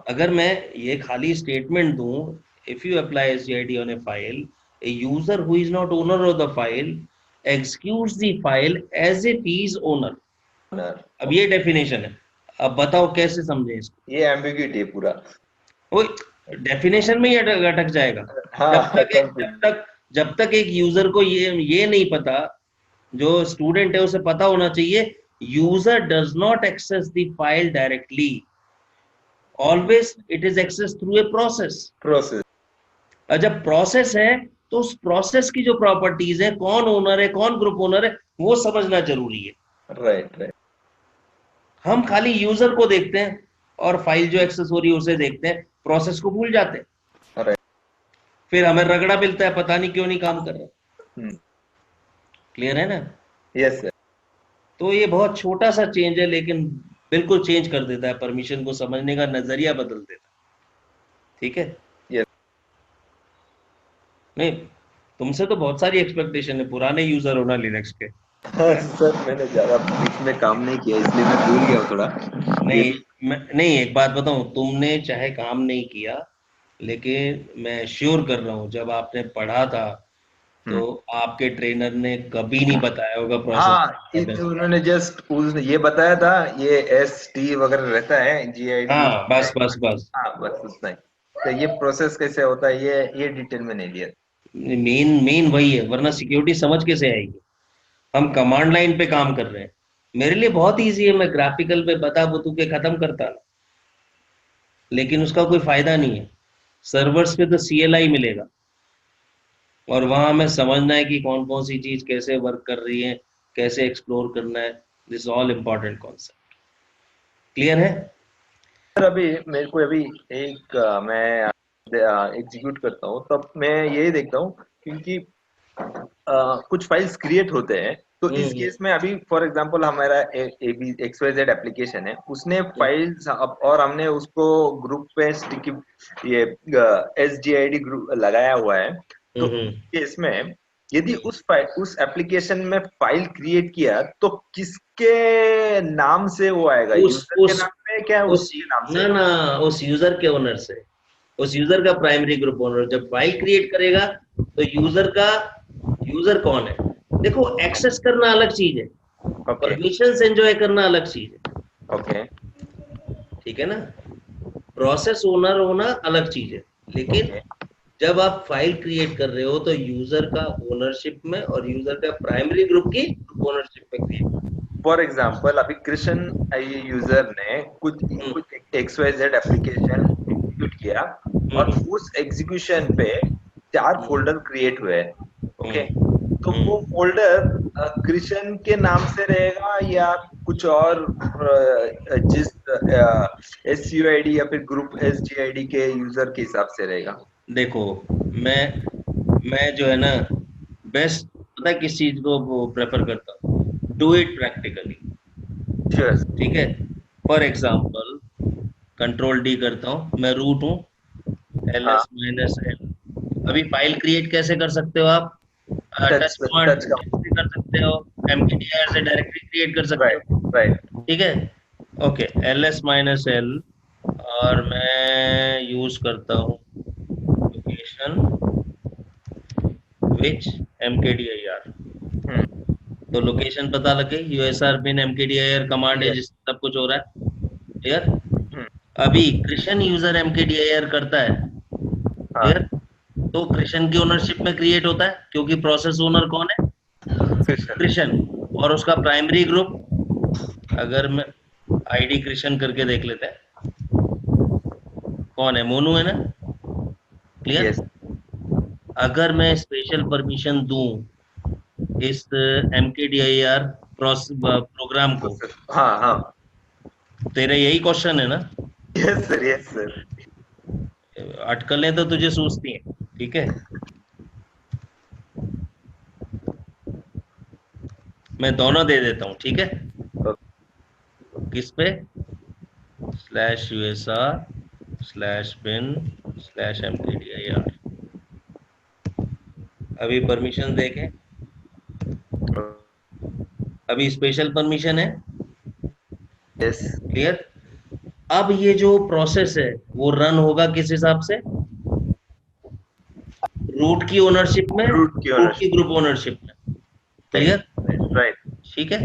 अगर मैं ये खाली स्टेटमेंट दूं, if you apply SGID on a file, a user who is not owner of the file executes the file as if he is owner. अब ये डेफिनेशन है, अब बताओ कैसे समझे इसको? ये एम्बिग्यूटी है पूरा, वो डेफिनेशन में ही अटक जाएगा। हाँ, जब तक एक यूजर को ये नहीं पता, जो स्टूडेंट है उसे पता होना चाहिए, user does not access the file directly, always it is access through a process. और जब प्रोसेस है तो उस प्रोसेस की जो प्रॉपर्टीज है, कौन ओनर है, कौन ग्रुप ओनर है, वो समझना जरूरी है। राइट। हम खाली यूजर को देखते हैं और फाइल जो एक्सेस हो रही है उसे देखते हैं, प्रोसेस को भूल जाते हैं। राइट। फिर हमें रगड़ा मिलता है, पता नहीं क्यों नहीं काम कर रहा। क्लियर है ना? Yes sir. तो ये बहुत छोटा सा चेंज है, लेकिन बिल्कुल चेंज कर देता है, परमिशन को समझने का नजरिया बदल देता है। ठीक है? यस। नहीं, तुमसे तो बहुत सारी एक्सपेक्टेशन है, पुराने यूजर हो ना लिनक्स के। सर मैंने ज्यादा इसमें काम नहीं किया, इसलिए मैं भूल गया थोड़ा। नहीं, एक बात बताऊं, तुमने चाहे काम नहीं किया, लेकिन मैं श्योर कर रहा हूं, जब आपने पढ़ा था तो आपके ट्रेनर ने कभी नहीं बताया होगा प्रोसेस। हाँ, उन्होंने जस्ट ये बताया था, ये ST वगैरह रहता है, GID। हाँ, बस। हाँ, बस उतना ही। तो ये प्रोसेस कैसे होता है, ये डिटेल में नहीं लिया। मेन वही है, वरना सिक्योरिटी समझ कैसे आएगी? हम कमांड लाइन पे काम कर रहे हैं। मेरे लिए बहुत इजी है, मैं ग्राफिकल पे बता बतू के खत्म करता, लेकिन उसका कोई फायदा नहीं है। सर्वर्स पे तो CLI मिलेगा, और वहां हमें समझना है कि कौन कौन सी चीज कैसे वर्क कर रही है, कैसे एक्सप्लोर करना है। This all important concept. Clear है? सर अभी मेरे को मैं एग्जीक्यूट करता हूँ, तब मैं यही देखता हूँ, क्योंकि कुछ फाइल्स क्रिएट होते हैं, तो इस केस में अभी फॉर एग्जांपल हमारा XYZ एप्लीकेशन है, उसने फाइल्स और हमने उसको ग्रुप पे ये SGID ग्रुप लगाया हुआ है। तो केस में यदि उस एप्लीकेशन में फाइल क्रिएट किया, तो किसके नाम से वो आएगा? यूजर के नाम पे क्या उसके नाम से? ना, उस यूजर के ओनर से, उस यूजर का प्राइमरी ग्रुप ओनर जब फाइल क्रिएट करेगा, तो यूजर कौन है? देखो, एक्सेस करना अलग चीज है, परमिशंस एंजॉय करना अलग चीज है। ओके, ठीक है ना? प्रोसेस ओनर होना अलग चीज है, लेकिन जब आप फाइल क्रिएट कर रहे हो तो यूजर का ओनरशिप में और यूजर का प्राइमरी ग्रुप की ओनरशिप में क्रिएट। फॉर एग्जांपल अभी कृष्ण यूजर ने कुछ XYZ एप्लीकेशन एग्जीक्यूट किया, और उस एग्जीक्यूशन पे 4 फोल्डर क्रिएट हुए। ओके, तो वो फोल्डर कृष्ण के नाम से रहेगा या कुछ और जिस SUID या फिर ग्रुप SGID के यूजर के हिसाब से रहेगा? देखो, मैं जो है ना, बेस्ट पता है किस चीज को प्रेफर करता हूँ? Do it practically. ठीक है? फॉर एग्जाम्पल Ctrl+D करता हूँ, मैं रूट हूँ, ls-l। अभी फाइल क्रिएट कैसे कर सकते हो आप? टच कमांड से कर सकते हो, mkdir से डायरेक्टली क्रिएट कर सकते हो। राइट। ठीक है? ओके, ls-l, और मैं यूज करता हूँ लोकेशन विच mkdir। तो लोकेशन पता लगे, usr bin mkdir कमांड है जिससे सब कुछ हो रहा है। क्लियर? अभी कृष्ण यूजर mkdir करता है, क्लियर? तो कृष्ण की ओनरशिप में क्रिएट होता है, क्योंकि प्रोसेस ओनर कौन है? कृष्ण। और उसका प्राइमरी ग्रुप, अगर मैं ID कृष्ण करके देख लेते हैं, कौन है? मोनू है ना? क्लियर? अगर मैं स्पेशल परमिशन दूं इस mkdir प्रोग्राम को, हाँ, तेरा यही क्वेश्चन है ना? Yes sir. अटकलें तो तुझे सूझती हैं, ठीक है? मैं दोनों दे देता हूँ, ठीक है? किस पे? /usr/bin/mkdir। अभी परमिशन देखें, अभी स्पेशल परमिशन है। Yes, clear? अब ये जो प्रोसेस है वो रन होगा किस हिसाब से? रूट की ओनरशिप में, रूट की रूट की ग्रुप ओनरशिप में। क्लियर? राइट। ठीक है।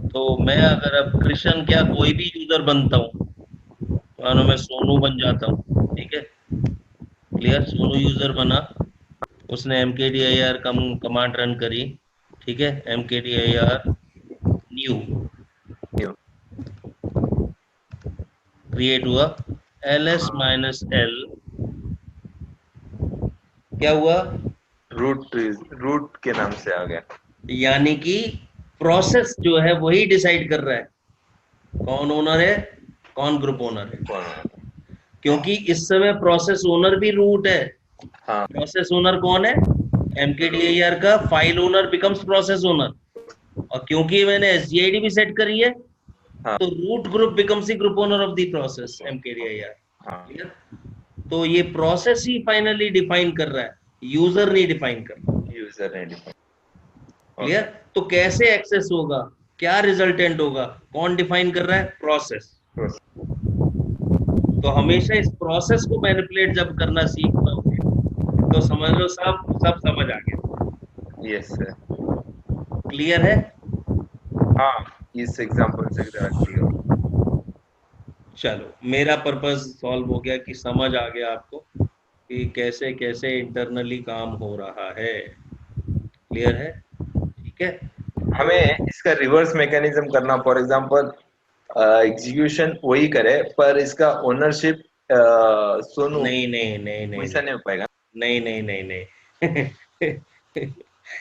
तो मैं अगर अब कृष्ण क्या कोई भी यूजर बनता हूँ, मानो मैं सोनू बन जाता हूँ, ठीक है। क्लियर? सोनू यूजर बना, उसने mkdir कमांड रन करी, ठीक है। mkdir न्यू क्रिएट हुआ, ls-l क्या हुआ? रूट के नाम से आ गया। यानी कि प्रोसेस जो है वही डिसाइड कर रहा है कौन ओनर है, कौन ग्रुप ओनर है, क्योंकि इस समय प्रोसेस ओनर भी रूट है। हाँ, प्रोसेस ओनर कौन है? mkdir का file owner becomes process owner, और क्योंकि मैंने SGID भी सेट करी है, हाँ। तो root group becomes the group owner of the process mkdir। हाँ, क्लियर? तो ये प्रोसेस ही फाइनली डिफाइन कर रहा है, यूजर नहीं डिफाइन कर रहा। यूजर ने डिफाइन। क्लियर? तो कैसे एक्सेस होगा, क्या रिजल्टेंट होगा, कौन डिफाइन कर रहा है? प्रोसेस। तो हमेशा इस प्रोसेस को मैनिपुलेट जब करना सीख पाओगे तो समझ लो सब समझ आ गया। Yes sir. क्लियर है? हाँ, इस एग्जांपल से क्लियर। चलो, मेरा पर्पस सॉल्व हो गया कि समझ आ गया आपको कि कैसे कैसे इंटरनली काम हो रहा है। क्लियर है? ठीक है। हमें इसका रिवर्स मैकेनिज्म करना, फॉर एग्जांपल एग्जीक्यूशन वही करे पर इसका ओनरशिप सोनू, नहीं नहीं नहीं नहीं वैसा नहीं हो पाएगा। नहीं नहीं नहीं नहीं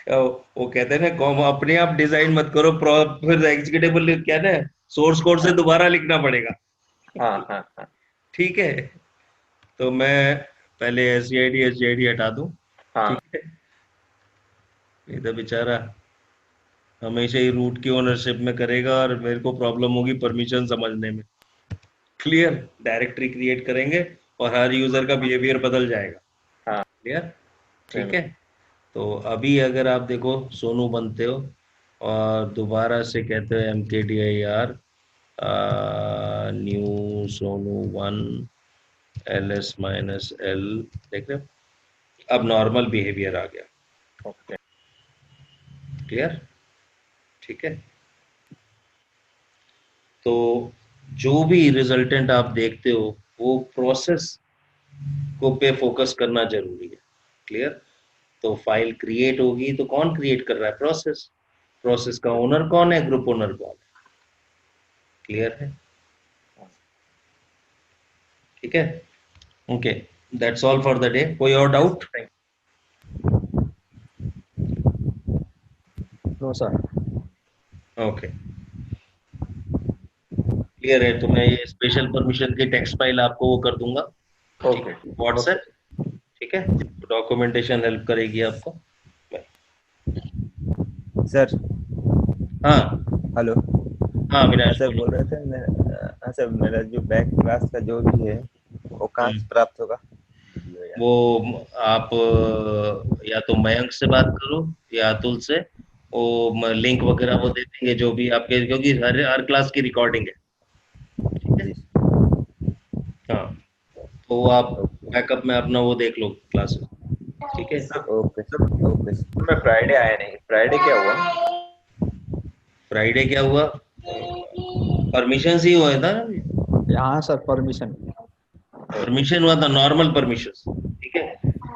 वो कहते हैं ना, कॉम अपने आप डिजाइन मत करो, फिर एग्जीक्यूटेबल क्या ना, सोर्स कोड से दोबारा लिखना पड़ेगा। हाँ हाँ हाँ ठीक है। तो मैं पहले SGID हटा दूं, हाँ। ठीक है। नहीं तो बेचारा हमेशा ही रूट की ओनरशिप में करेगा और मेरे को प्रॉब्लम होगी परमिशन समझने में। क्लियर? डायरेक्टरी क्रिएट करेंगे और हर यूजर का बिहेवियर बदल जाएगा। हाँ। क्लियर? ठीक है। तो अभी अगर आप देखो सोनू बनते हो और दोबारा से कहते हो mkdir न्यू सोनू 1 ls-l, देख रहे हो? अब नॉर्मल बिहेवियर आ गया। ओके। क्लियर? ठीक है। तो जो भी रिजल्टेंट आप देखते हो वो प्रोसेस को पे फोकस करना जरूरी है। क्लियर? तो फाइल क्रिएट होगी तो कौन क्रिएट कर रहा है? प्रोसेस। प्रोसेस का ओनर कौन है? ग्रुप ओनर कौन है? क्लियर है? ठीक है। Okay, that's all for the day. कोई और doubt? No sir. Okay, clear है। तो मैं ये स्पेशल परमिशन की टेक्स्ट फाइल आपको वो कर दूंगा, ओके। व्हाट्सएप। ठीक है, डॉक्यूमेंटेशन हेल्प करेगी आपको। सर हाँ हेलो। हाँ हाँ अविनाश सर, बोलिए। बोल रहे थे हाँ सर, मेरा जो बैक क्लास का जो भी है वो कहाँ से प्राप्त होगा? वो आप या तो मयंक से बात करो या अतुल से, वो लिंक वगैरह वो दे देंगे जो भी आपके, क्योंकि हर क्लास की रिकॉर्डिंग है। ठीक है। जी। हाँ, तो वो आप बैकअप में अपना वो देख लो क्लासेस। ठीक है। Okay okay sir. मैं फ्राइडे आया नहीं, फ्राइडे क्या हुआ? फ्राइडे क्या हुआ? परमिशन ही हुआ था ना। हाँ सर, परमिशन। परमिशन हुआ था, नॉर्मल परमिशन। ठीक है।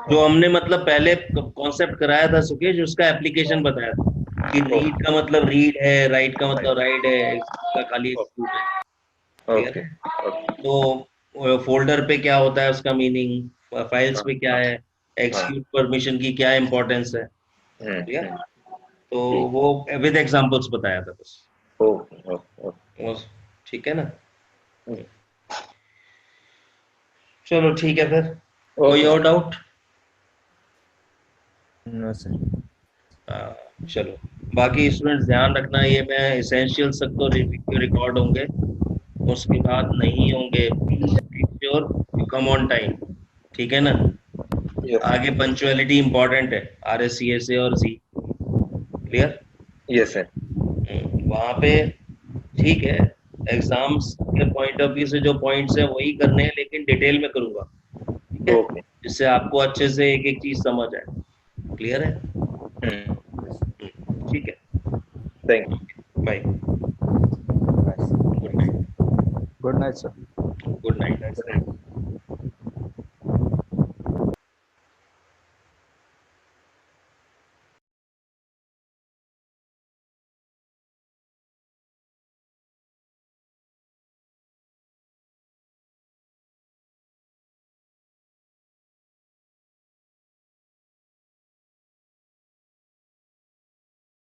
जो हमने मतलब पहले कॉन्सेप्ट कराया था सुकेश, उसका एप्लीकेशन बताया था कि रीड का मतलब रीड है, राइट का मतलब राइट है, इसका खाली एग्जीक्यूट है। Clear okay. है? तो फोल्डर पे क्या होता है उसका मीनिंग, फाइल्स पे क्या है, एग्जीक्यूट परमिशन की क्या इंपॉर्टेंस है। क्लियर? तो वो विद एग्जांपल्स बताया था बस। ठीक है ना? चलो ठीक है फिर। कोई और डाउट? No sir. चलो, बाकी स्टूडेंट्स ध्यान रखना, ये मैं एसेंशियल तक तो रिकॉर्ड होंगे, उसके बाद नहीं होंगे। Please make sure you come on time, ठीक है ना। यस आगे पंचुअलिटी इंपॉर्टेंट है, RSCSA और Z, क्लियर। Yes sir. वहाँ पे ठीक है, एग्जाम्स के पॉइंट ऑफ व्यू से जो पॉइंट्स है वही करने हैं, लेकिन डिटेल में करूंगा, ठीक है, ओके जिससे आपको अच्छे से एक एक चीज समझ आए। क्लियर है? ठीक है, थैंक यू। बाय, बस। Good night, good night sir. Good night.